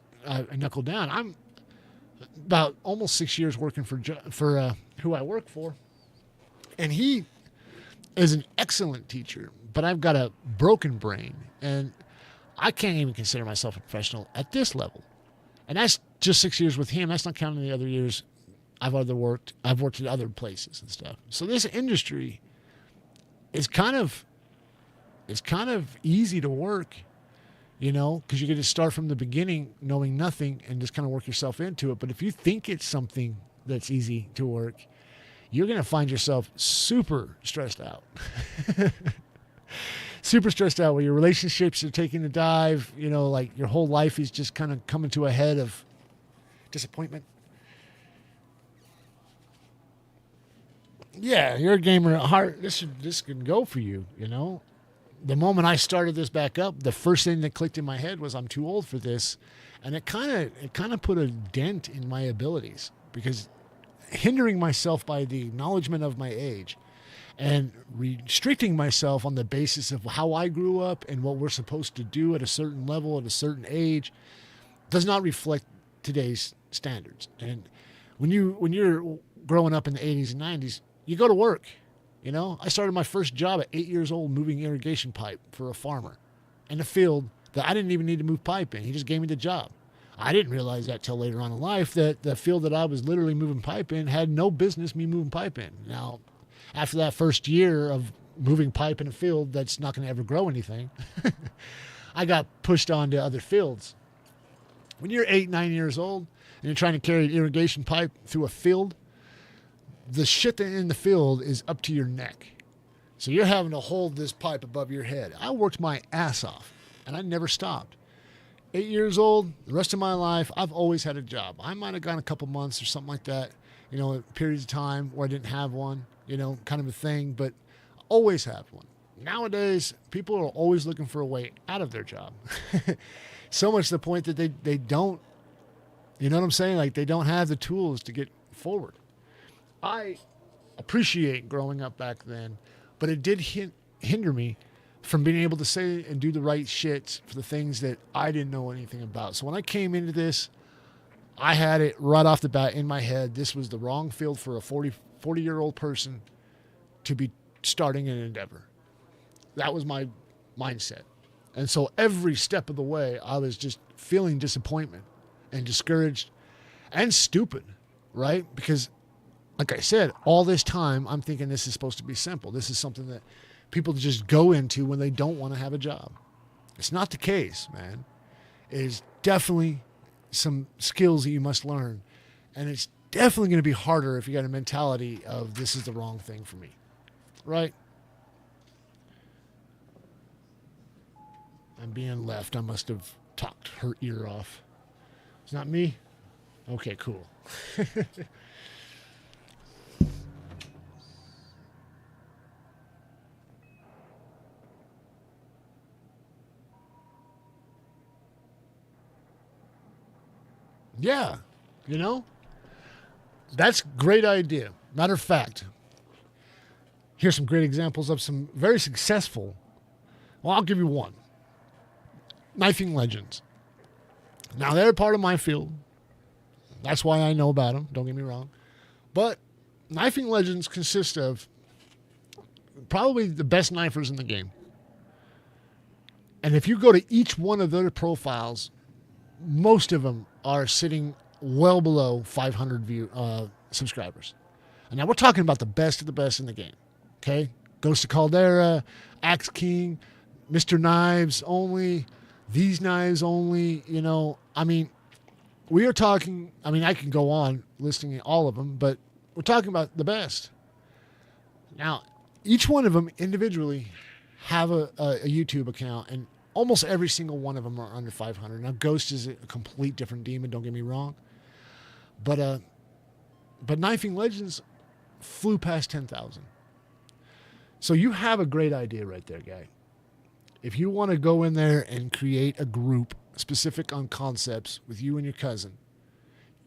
knuckle down. I'm about almost 6 years working for who I work for, and he is an excellent teacher, but I've got a broken brain, and I can't even consider myself a professional at this level. And that's just 6 years with him. That's not counting the other years I've worked at other places and stuff. So this industry is kind of easy to work, you know, because you get to start from the beginning knowing nothing and just kind of work yourself into it. But if you think it's something that's easy to work, you're going to find yourself super stressed out. Super stressed out where your relationships are taking a dive, you know, like your whole life is just kind of coming to a head of disappointment. Yeah, you're a gamer at heart. This can go for you, you know. The moment I started this back up, the first thing that clicked in my head was I'm too old for this, and it kind of put a dent in my abilities, because hindering myself by the acknowledgement of my age and restricting myself on the basis of how I grew up and what we're supposed to do at a certain level at a certain age does not reflect today's standards. And when you're growing up in the 80s and 90s, you go to work. You know, I started my first job at 8 years old moving irrigation pipe for a farmer in a field that I didn't even need to move pipe in. He just gave me the job. I didn't realize that till later on in life, that the field that I was literally moving pipe in had no business me moving pipe in. Now, after that first year of moving pipe in a field that's not going to ever grow anything, I got pushed on to other fields. When you're 8, 9 years old and you're trying to carry an irrigation pipe through a field, the shit in the field is up to your neck. So you're having to hold this pipe above your head. I worked my ass off, and I never stopped. 8 years old, the rest of my life, I've always had a job. I might have gone a couple months or something like that, you know, periods of time where I didn't have one, you know, kind of a thing, but always have one. Nowadays, people are always looking for a way out of their job. So much to the point that they don't, you know what I'm saying? Like, they don't have the tools to get forward. I appreciate growing up back then, but it did hinder me from being able to say and do the right shit for the things that I didn't know anything about. So when I came into this, I had it right off the bat in my head. This was the wrong field for a 40-year-old person to be starting an endeavor. That was my mindset. And so every step of the way, I was just feeling disappointment and discouraged and stupid, right? Because, like I said, all this time, I'm thinking this is supposed to be simple. This is something that people just go into when they don't want to have a job. It's not the case, man. It is definitely some skills that you must learn. And it's definitely going to be harder if you got a mentality of this is the wrong thing for me, right? I'm being left. I must have talked her ear off. It's not me? Okay, cool. Yeah, that's a great idea. Matter of fact, here's some great examples of some very successful. Well, I'll give you one. Knifing Legends. Now, they're part of my field. That's why I know about them. Don't get me wrong. But Knifing Legends consists of probably the best knifers in the game. And if you go to each one of their profiles, most of them are sitting well below 500 subscribers. And now we're talking about the best of the best in the game. Okay? Ghost of Caldera, Axe King, Mr. Knives only, These Knives only, we are talking, I can go on listing all of them, but we're talking about the best. Now, each one of them individually have a YouTube account, and almost every single one of them are under 500. Now, Ghost is a complete different demon, don't get me wrong. But Knifing Legends flew past 10,000. So you have a great idea right there, guy. If you want to go in there and create a group specific on concepts with you and your cousin,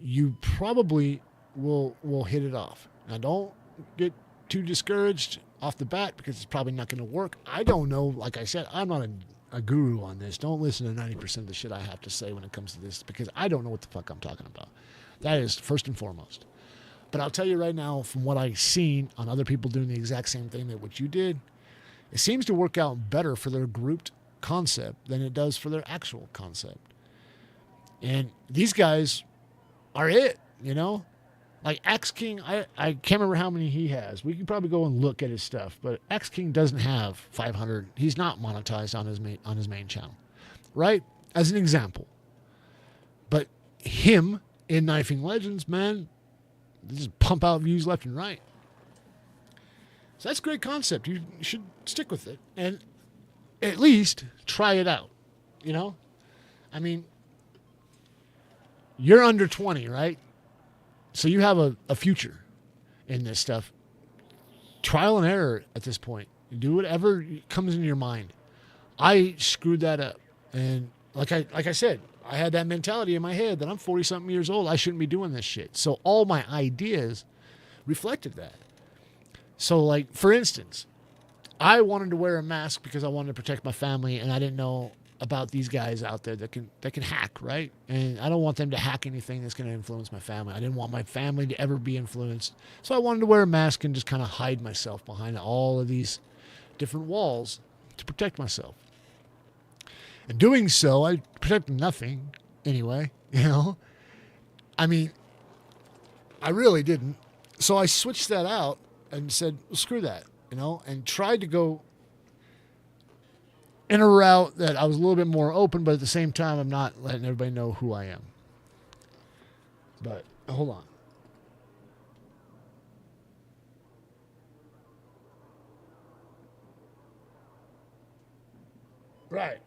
you probably will hit it off. Now, don't get too discouraged off the bat because it's probably not going to work. I don't know. Like I said, I'm not a guru on this. Don't listen to 90% of the shit I have to say when it comes to this because I don't know what the fuck I'm talking about. That is first and foremost. But I'll tell you right now, from what I've seen on other people doing the exact same thing that what you did, it seems to work out better for their grouped concept than it does for their actual concept. And these guys are it, Like Axe King, I can't remember how many he has. We can probably go and look at his stuff, but Axe King doesn't have 500. He's not monetized on his main channel, right? As an example. But him in Knifing Legends, man, they just pump out views left and right. So that's a great concept. You should stick with it and at least try it out. You're under 20, right? So you have a future in this stuff. Trial and error at this point. Do whatever comes into your mind. I screwed that up. And like I said, I had that mentality in my head that I'm 40-something years old. I shouldn't be doing this shit. So all my ideas reflected that. So, like, for instance, I wanted to wear a mask because I wanted to protect my family, and I didn't know about these guys out there that can hack, right? And I don't want them to hack anything that's going to influence my family. I didn't want my family to ever be influenced. So I wanted to wear a mask and just kind of hide myself behind all of these different walls to protect myself. And doing so, I protected nothing anyway, I really didn't. So I switched that out and said, well, screw that, and tried to go in a route that I was a little bit more open, but at the same time, I'm not letting everybody know who I am. But hold on. Right.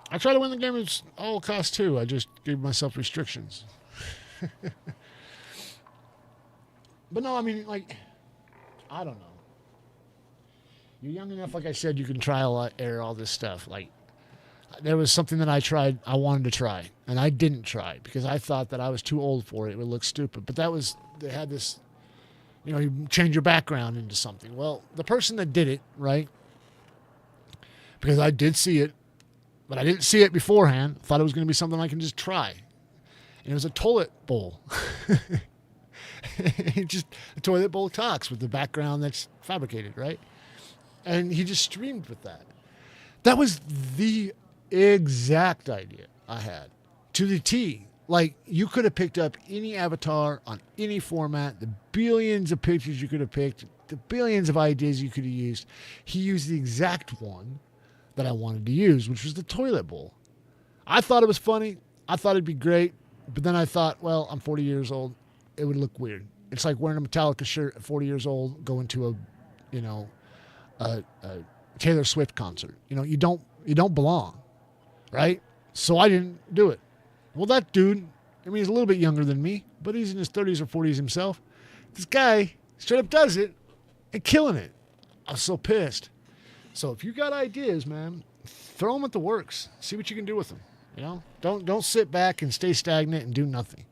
I try to win the game at all costs too. I just gave myself restrictions. But no, I don't know. You're young enough, like I said, you can trial error all this stuff. Like, there was something that I wanted to try, and I didn't try because I thought that I was too old for it. It would look stupid. But they had this, you change your background into something. Well, the person that did it, right, because I did see it, but I didn't see it beforehand, thought it was going to be something I can just try. And it was a toilet bowl. Just a toilet bowl talks with the background that's fabricated, right? And he just streamed with that. That was the exact idea I had to the T. Like, you could have picked up any avatar on any format, the billions of pictures you could have picked, the billions of ideas you could have used. He used the exact one that I wanted to use, which was the toilet bowl. I thought it was funny. I thought it'd be great. But then I thought, well, I'm 40 years old. It would look weird. It's like wearing a Metallica shirt at 40 years old, going to a Taylor Swift concert. You don't belong, right? So I didn't do it. Well, that dude, I mean, he's a little bit younger than me, but he's in his 30s or 40s himself. This guy straight up does it and killing it. I was so pissed. So if you got ideas, man, throw them at the works. See what you can do with them. Don't sit back and stay stagnant and do nothing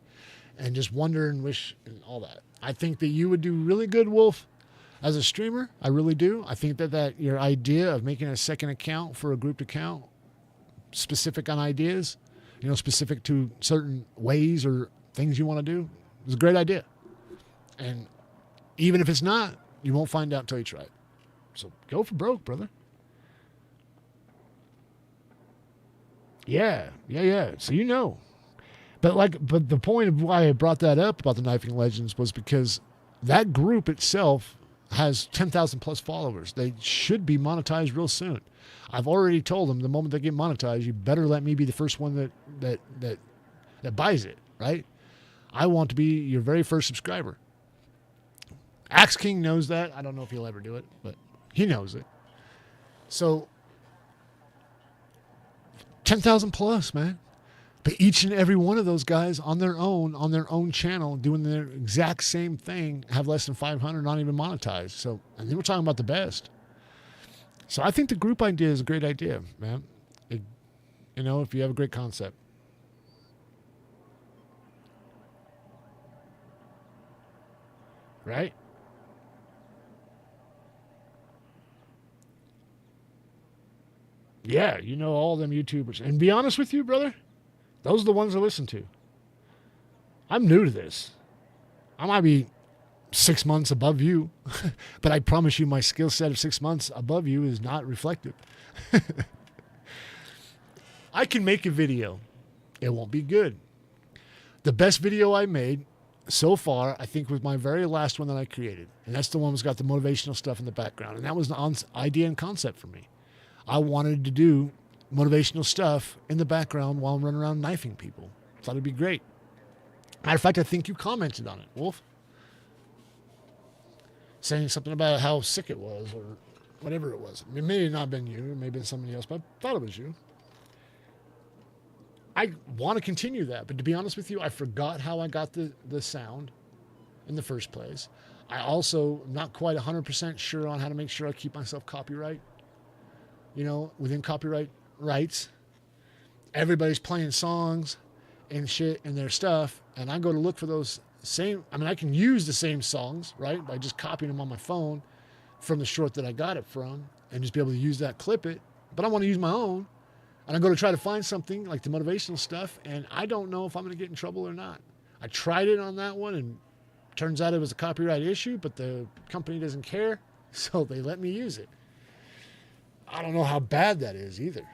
and just wonder and wish and all that. I think that you would do really good, Wolf, as a streamer. I really do. I think that your idea of making a second account for a grouped account, specific on ideas, specific to certain ways or things you want to do, is a great idea. And even if it's not, you won't find out until you try it. So go for broke, brother. Yeah. So But the point of why I brought that up about the Knifing Legends was because that group itself has 10,000 plus followers. They should be monetized real soon. I've already told them the moment they get monetized, you better let me be the first one that buys it, right? I want to be your very first subscriber. Axe King knows that. I don't know if he'll ever do it, but he knows it. So 10,000 plus, man. But each and every one of those guys on their own channel, doing their exact same thing, have less than 500, not even monetized. So, and then we're talking about the best. So I think the group idea is a great idea, man. If you have a great concept. Right? Yeah, all them YouTubers. And be honest with you, brother, those are the ones I listen to. I'm new to this. I might be 6 months above you, but I promise you my skill set of 6 months above you is not reflective. I can make a video. It won't be good. The best video I made so far, I think, was my very last one that I created. And that's the one that's got the motivational stuff in the background. And that was the idea and concept for me. I wanted to do motivational stuff in the background while I'm running around knifing people. Thought it'd be great. Matter of fact, I think you commented on it, Wolf. Saying something about how sick it was or whatever it was. It may not have been you. It may have been somebody else, but I thought it was you. I want to continue that, but to be honest with you, I forgot how I got the sound in the first place. I also am not quite 100% sure on how to make sure I keep myself copyright. Within copyright rights. Everybody's playing songs and shit and their stuff, and I go to look for those I can use the same songs, right, by just copying them on my phone from the short that I got it from and just be able to use that, clip it, but I want to use my own, and I go to try to find something like the motivational stuff, and I don't know if I'm going to get in trouble or not. I tried it on that one, and turns out it was a copyright issue, but the company doesn't care, so they let me use it. I don't know how bad that is either,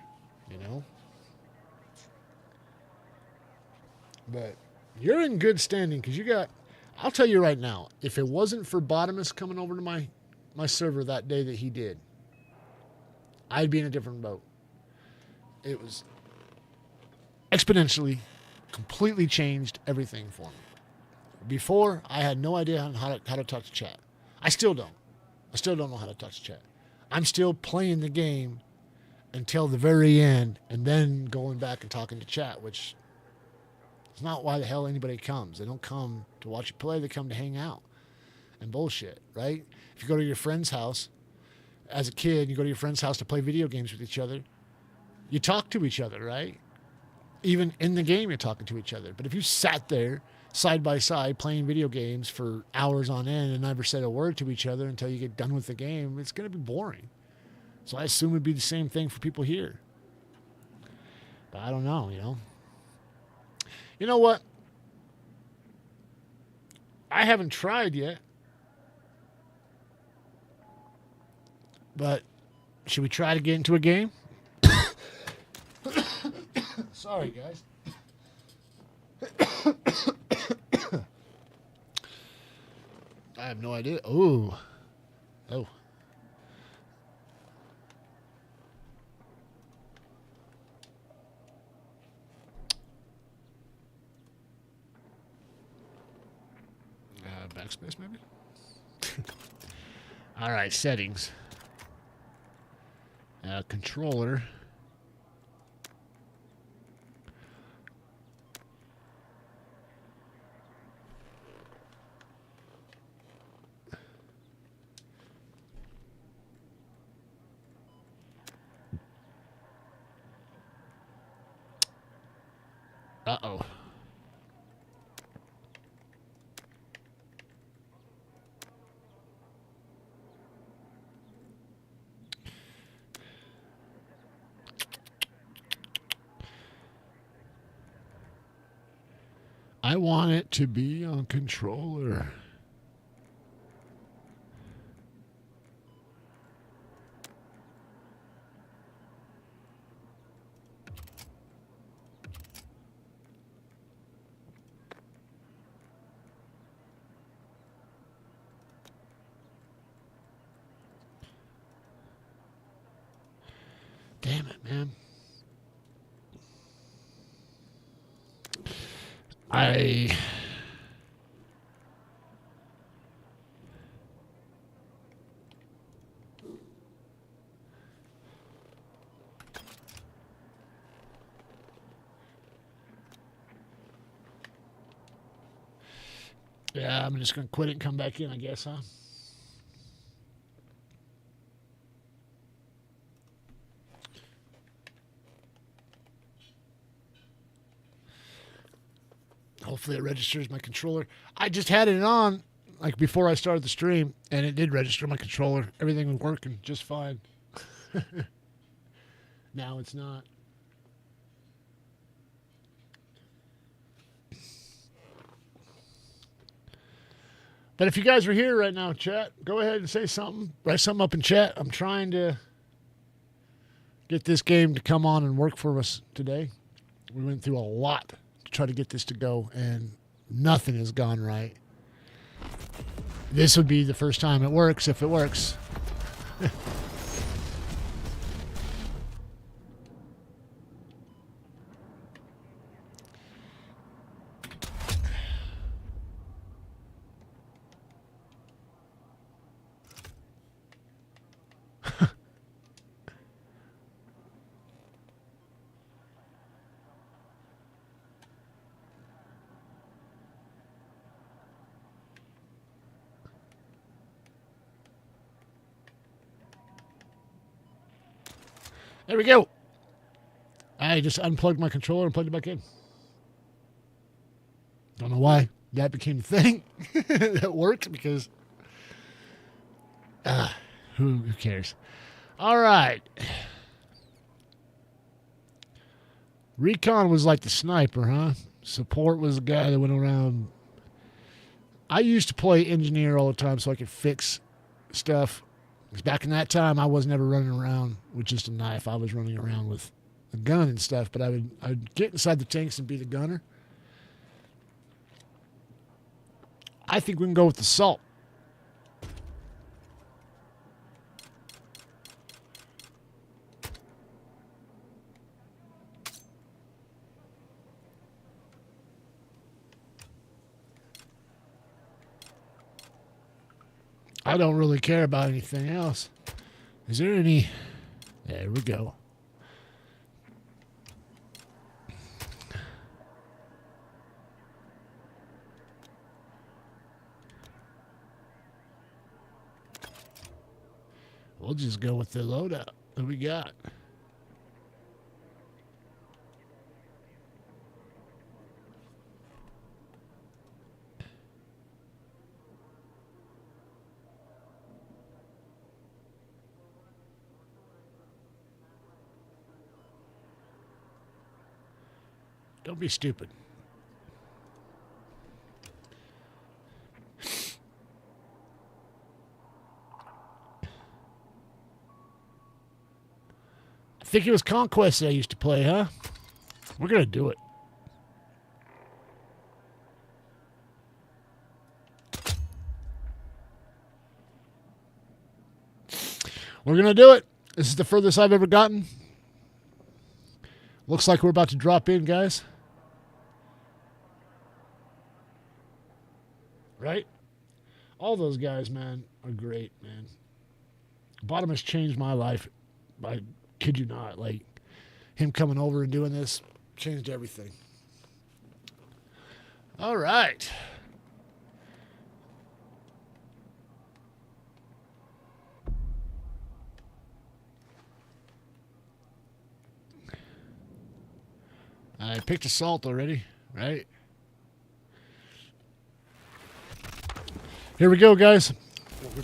But you're in good standing because I'll tell you right now, if it wasn't for Bottomus coming over to my server that day that he did, I'd be in a different boat. It was exponentially, completely changed everything for me. Before, I had no idea how to touch chat. I still don't. I still don't know how to touch chat. I'm still playing the game until the very end and then going back and talking to chat, which is not why the hell anybody comes. They don't come to watch you play. They come to hang out and bullshit, right? If you go to your friend's house as a kid, you go to your friend's house to play video games with each other, you talk to each other, right? Even in the game, you're talking to each other. But if you sat there side by side playing video games for hours on end and never said a word to each other until you get done with the game, it's going to be boring. So I assume it'd be the same thing for people here. But I don't know, You know what? I haven't tried yet. But should we try to get into a game? Sorry, guys. I have no idea. Ooh. Oh. Backspace, maybe? All right, settings. Controller. Uh-oh. I want it to be on controller. Damn it, man. Yeah, I'm just going to quit it and come back in, I guess, huh? Hopefully it registers my controller. I just had it on like before I started the stream, and it did register my controller. Everything was working just fine. Now it's not. But if you guys are here right now, chat, go ahead and say something. Write something up in chat. I'm trying to get this game to come on and work for us today. We went through a lot to try to get this to go, and nothing has gone right. This would be the first time it works, if it works. There we go. I just unplugged my controller and plugged it back in. Don't know why that became a thing. That worked because who cares? All right. Recon was like the sniper, huh? Support was the guy that went around. I used to play engineer all the time so I could fix stuff. Because back in that time, I was never running around with just a knife. I was running around with a gun and stuff. But I'd get inside the tanks and be the gunner. I think we can go with the assault. I don't really care about anything else. Is there any... There we go. We'll just go with the loadout that we got. Don't be stupid. Think it was Conquest that I used to play, huh? We're going to do it. We're going to do it. This is the furthest I've ever gotten. Looks like we're about to drop in, guys. Right? All those guys, man, are great, man. Bottom has changed my life. I kid you not. Like, him coming over and doing this changed everything. All right. I picked assault already, right? Here we go, guys.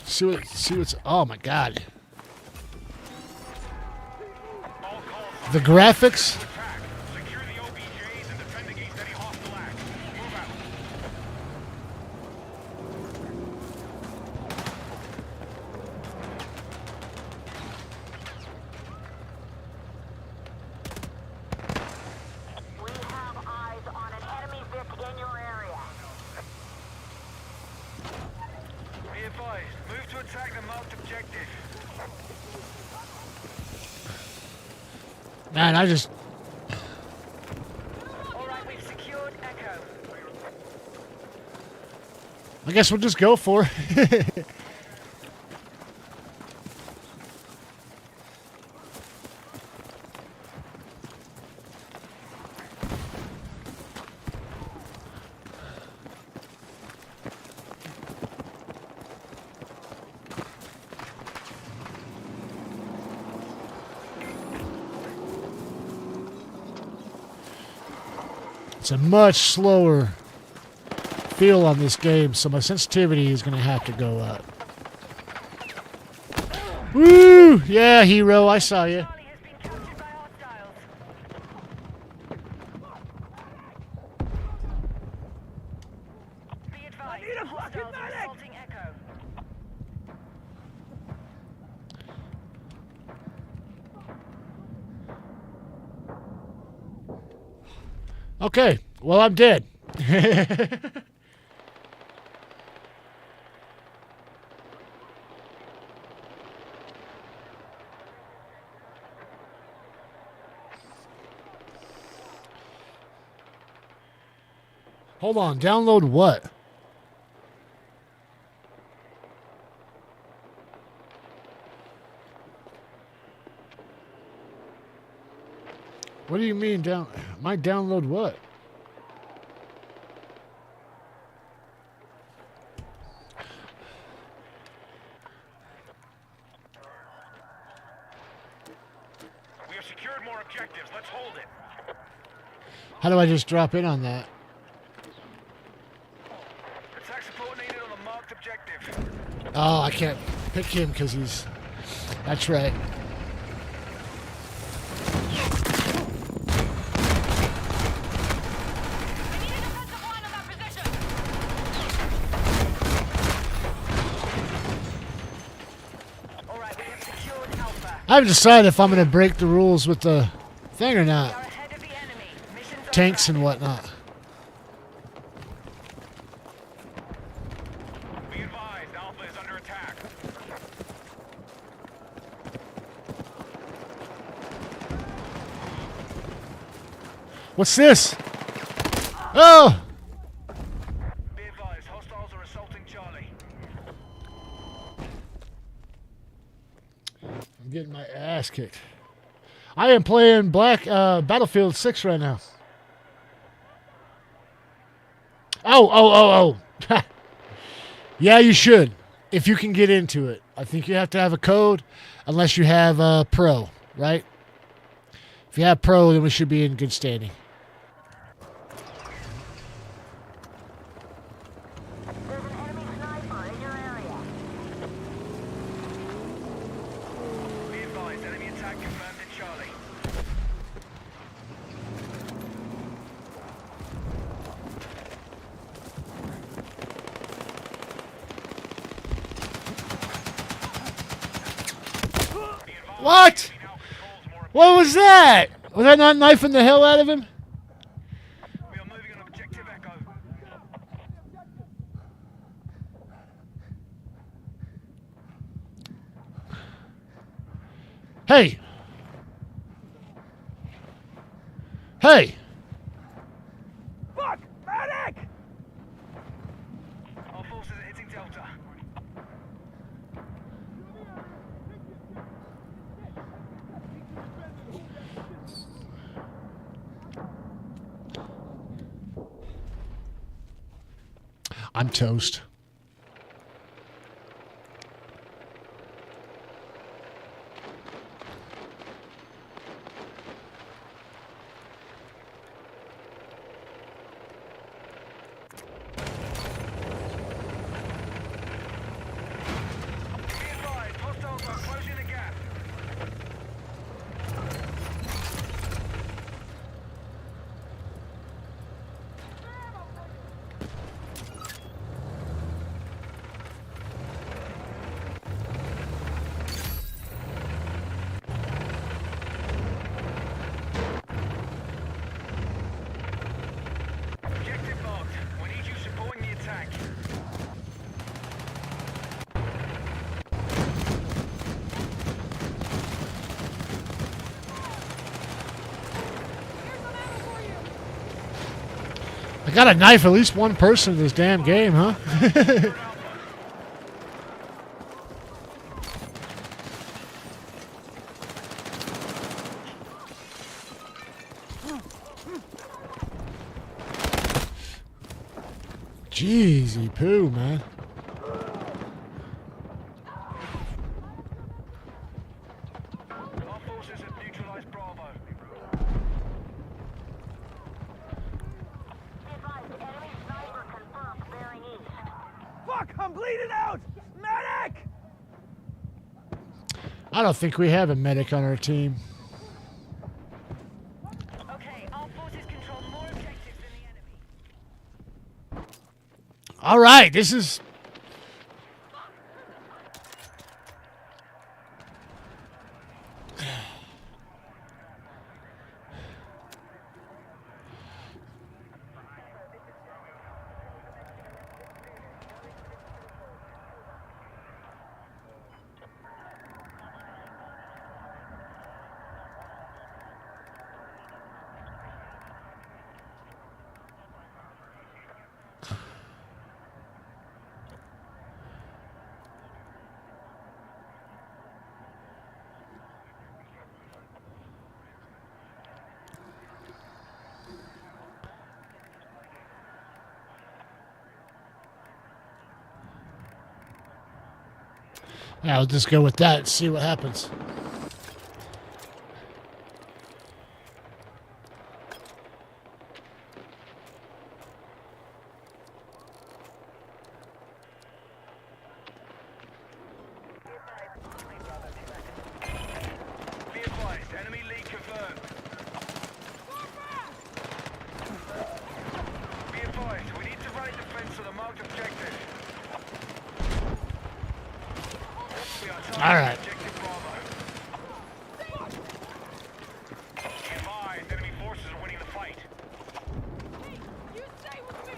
See what's. Oh my God. The graphics. Move to attack the marked objective. Man, I just... Alright, we've secured Echo. I guess we'll just go for it. It's a much slower feel on this game, so my sensitivity is going to have to go up. Woo! Yeah, hero, I saw you. Charlie has been captured by hostiles. Be advised, hostiles are assaulting Echo. Okay, well, I'm dead. Hold on, download what? What do you mean my download what? We have secured more objectives. Let's hold it. How do I just drop in on that? Attack support needed on the marked objective. Oh, I can't pick him because he's... That's right. Alright, we have secured Alpha. I haven't decided if I'm going to break the rules with the thing or We not. are ahead of the enemy. Mission's on Tanks track. and whatnot. Be advised, Alpha is under attack. What's this? Oh! Be advised, hostiles are assaulting Charlie. I'm getting my ass kicked. I am playing Battlefield 6 right now. Oh. Yeah, you should. If you can get into it. I think you have to have a code unless you have Pro, right? If you have Pro, then we should be in good standing. There's an enemy sniper in your area. Be advised, enemy attack confirmed in Charlie. What? Now controls more What was that? Was that not knifing the hell out of him? We are moving on objective Echo. Hey! Hey! Fuck! Medic! Our forces are hitting Delta. I'm toast. Be advised, hostiles are closing the gap. Objective marked. We need you supporting the attack. I gotta knife at least one person in this damn game, huh? Jeezy poo, man. Our forces have neutralized Bravo. Fuck! I'm bleeding out! Medic! I don't think we have a medic on our team. Okay, our forces control more objectives than the enemy. All right, this is... Yeah, I'll just go with that and see what happens. Be advised, enemy lead confirmed. Be advised, we need to run a defense of the marked objective. We are targeting All right. objective Bravo. Be advised, enemy forces are winning the fight. You stay with me!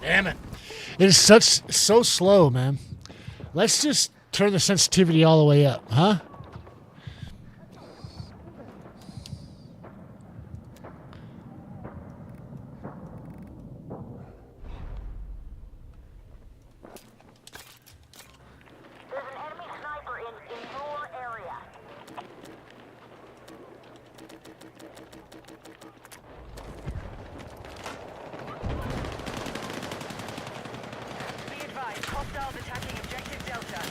Damn it. It is so slow, man. Let's just turn the sensitivity all the way up, huh? There's an enemy sniper in your area. Be advised, hostiles attacking objective Delta.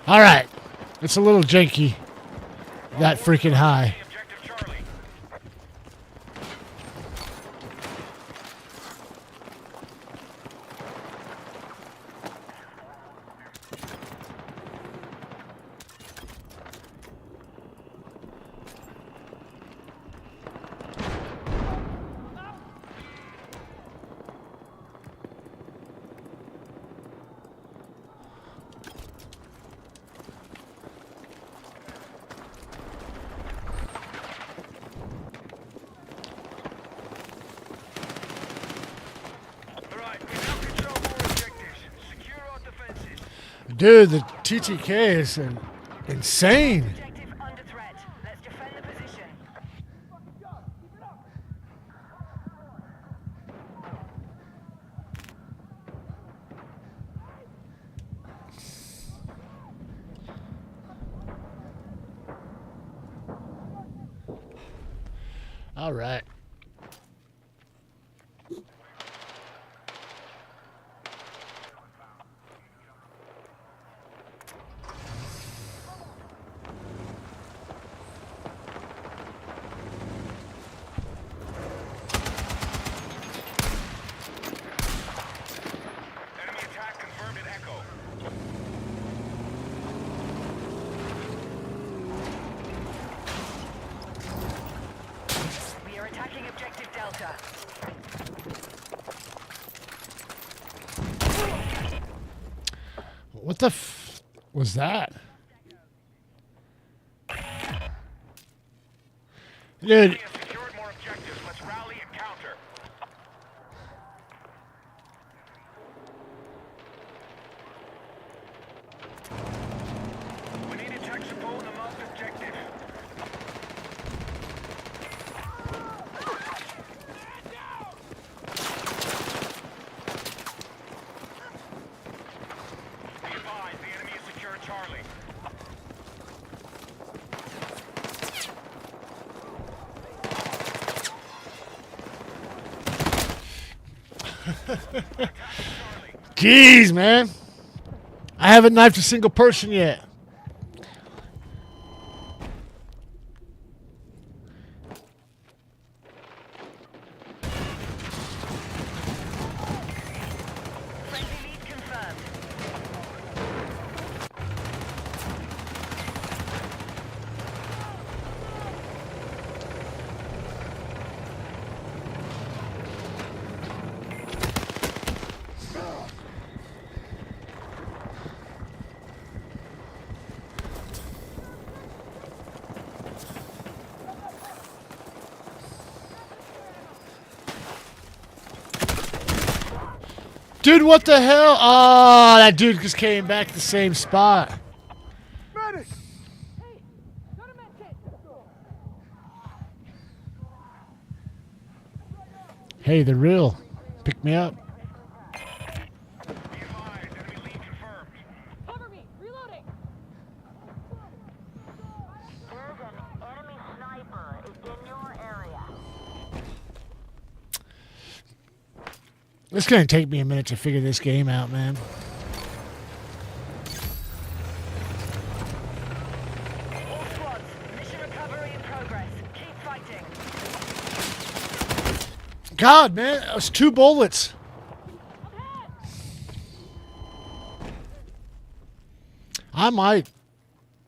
All right. It's a little janky. That freaking high. Objective Charlie. Dude, the TTK is insane. Objective under threat. Let's defend the position. All right. Enemy attack confirmed at Echo. We are attacking objective Delta. What the f was that? Dude, Enemy has secured more objectives. Let's rally and counter. We need attack support on the marked objective. Be advised, the enemy has secured Charlie. jeez, man. I haven't knifed a single person yet. Friendly lead confirmed. Dude, what the hell? Oh, that dude just came back to the same spot. Hey, they're real. Pick me up. Be advised, enemy lead confirmed. Cover me! Reloading! There's an enemy sniper in your area. It's gonna take me a minute to figure this game out, man. All squads, mission recovery in progress. Keep fighting. God, man, that was 2 bullets. I might.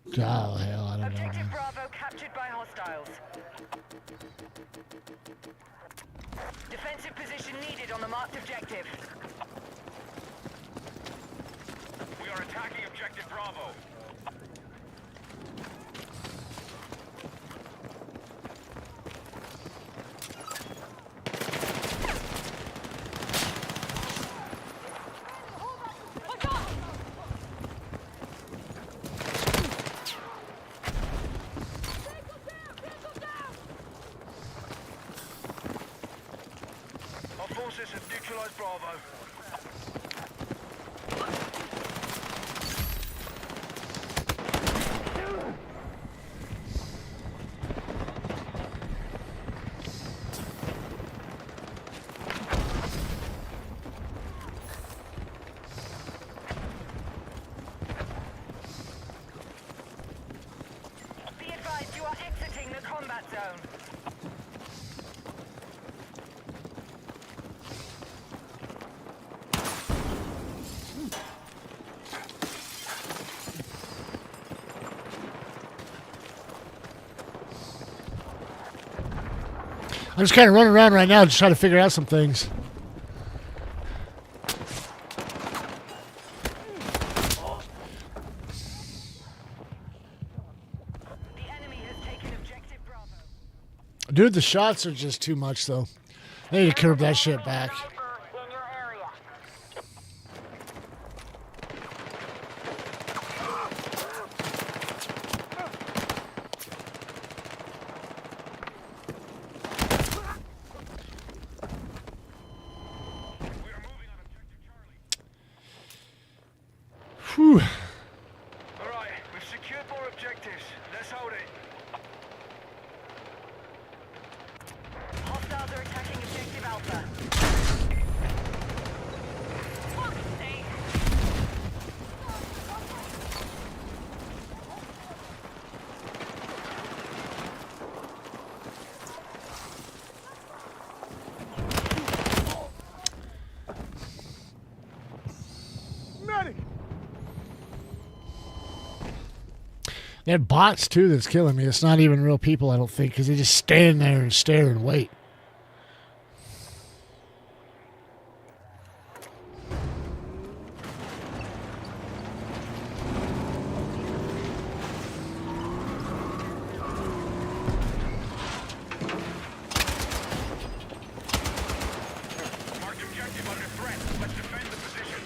Oh, hell, I don't know, Objective man. Bravo captured by hostiles. Defensive position needed on the marked objective. We are attacking objective Bravo. Watch out! Our forces have neutralized Bravo. Be advised, you are exiting the combat zone. I'm just kind of running around right now, just trying to figure out some things. The enemy has taken objective Bravo. Dude, the shots are just too much, though. They need to curb that shit back. Sniper in your area. objectives. Let's hold it. Hostiles are attacking objective Alpha. Fuck's sake. They're bots too that's killing me. It's not even real people, I don't think, because they just stand there and stare and wait. Marked objective under threat. Let's defend the position.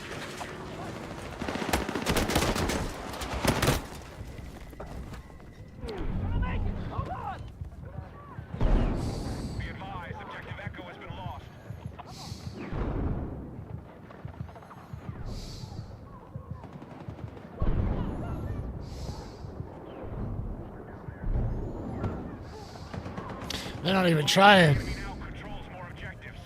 Be advised, objective Echo has been lost. They're not even trying. Enemy now controls more objectives.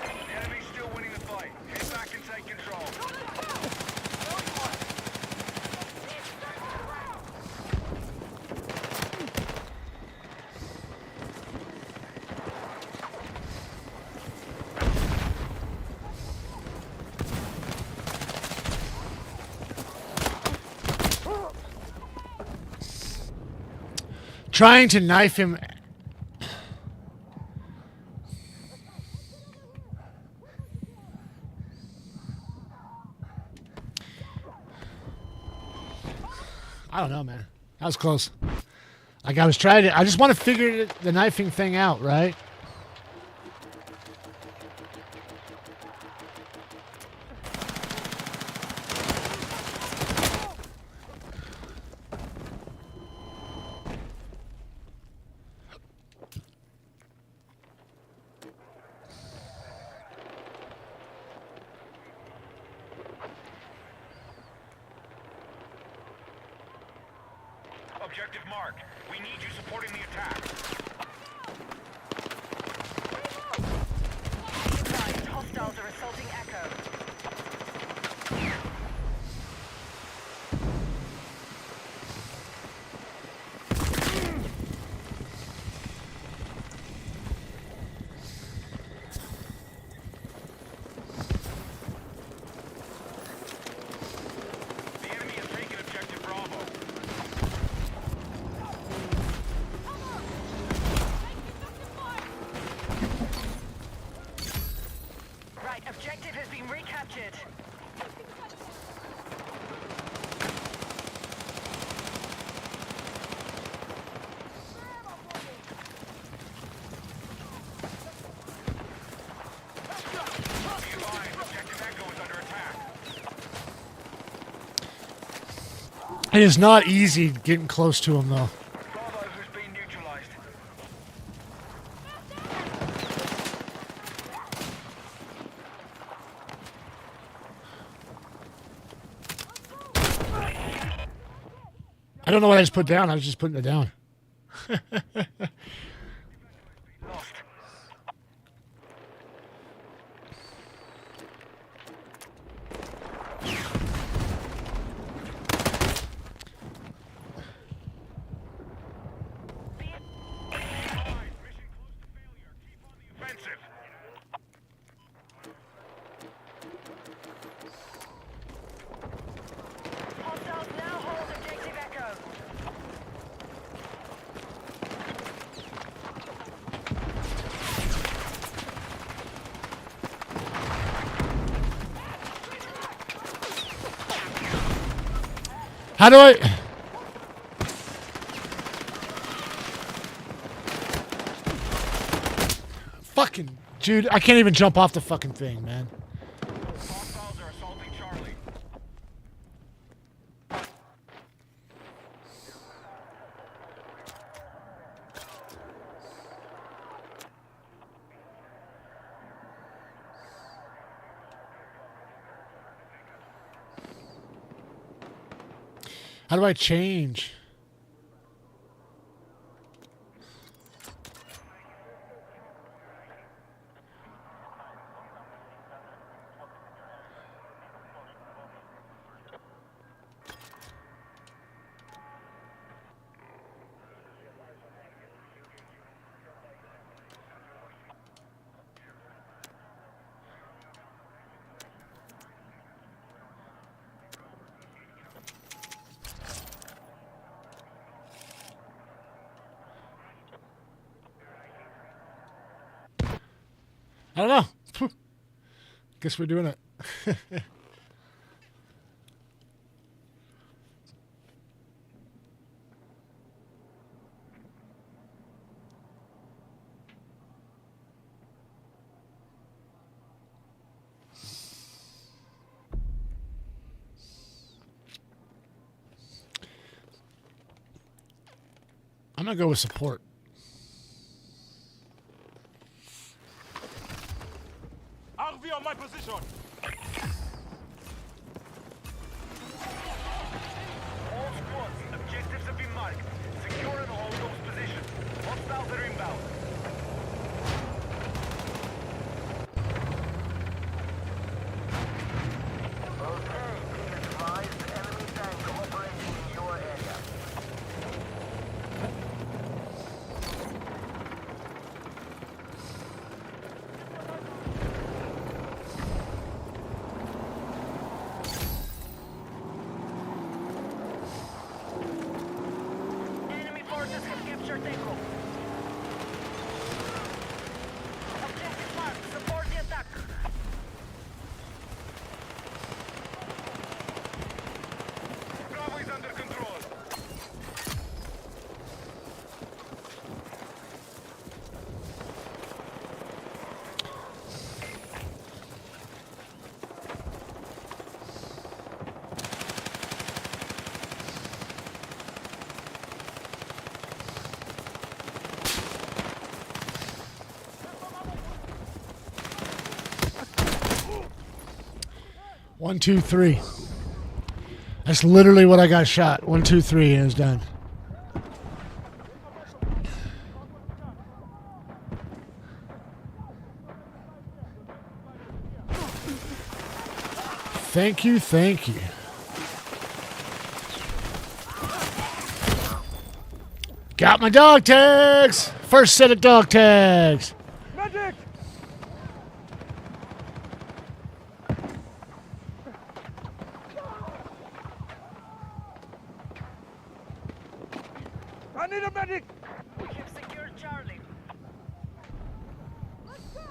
The enemy's still winning the fight. Head back and take control. Trying to knife him. I don't know, man. That was close. Like I was trying to. I just want to figure the knifing thing out, right? Objective marked. We need you supporting the attack. Be advised, hostiles are assaulting Echo. The enemy has taken objective Bravo. Right, objective has been recaptured. Be advised, objective Echo is under attack. It is not easy getting close to him, though. Bravo has been neutralized. I don't know what I just put down. I was just putting it down. Lost. Be Advised, mission close to failure. Keep on the offensive. hostiles now hold objective Echo. How do I? Fucking Dude, I can't even jump off the fucking thing, man. Hostiles are assaulting Charlie. How do I change? I don't know. Guess we're doing it. I'm gonna go with support. RV on my position. All squads, objectives have been marked. Secure and hold those positions. Hostiles are inbound. Okay, be advised, enemy tank operating in your area. Enemy forces have captured Echo. Objective marked. Support the attack. Bravo is under control. One, two, three. That's literally what I got shot. 1, 2, 3, and it's done. Thank you, thank you. Got my dog tags. First set of dog tags. Medic! I need a medic! We have secured Charlie. Let's go!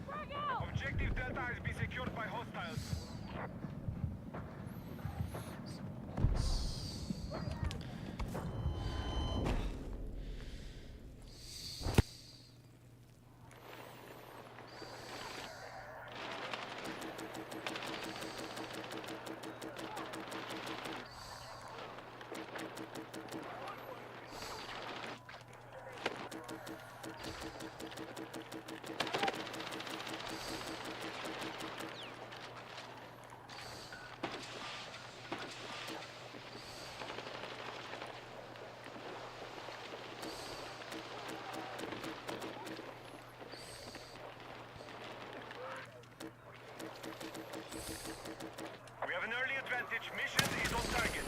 Frag out! Objective Delta has been secured by hostiles. We have an early advantage. Mission is on target.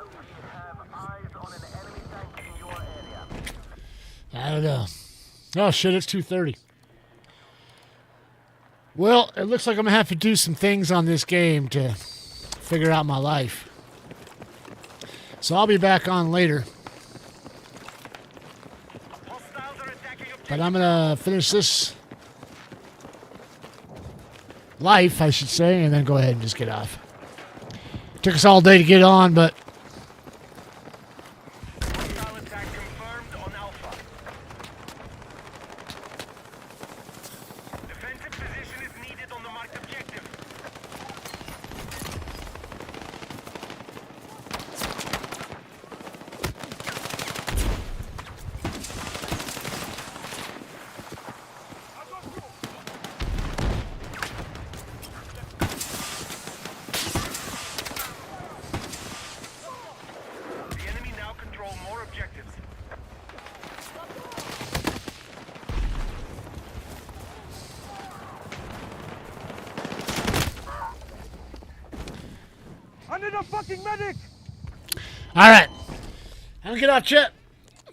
We have eyes on an enemy tank in your area. I don't know. Oh shit, it's 2:30. Well, it looks like I'm gonna have to do some things on this game to figure out my life. So I'll be back on later. Hostiles are attacking objective. But I'm gonna finish this life, I should say, and then go ahead and just get off. Took us all day to get on, but Hostile attack confirmed on Alpha. Defensive position is needed on the marked objective. The enemy now control more objectives. I need a fucking medic! all right. I'm gonna get off, Chet.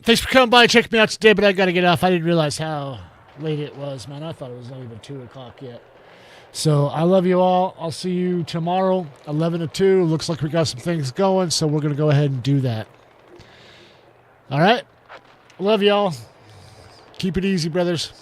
Thanks for coming by and checking me out today, but I gotta get off. I didn't realize how late it was, man. I thought it was not even 2 o'clock yet. So I love you all. I'll see you tomorrow, 11 to 2. Looks like we got some things going, so we're gonna go ahead and do that. All right. Love y'all. Keep it easy, brothers.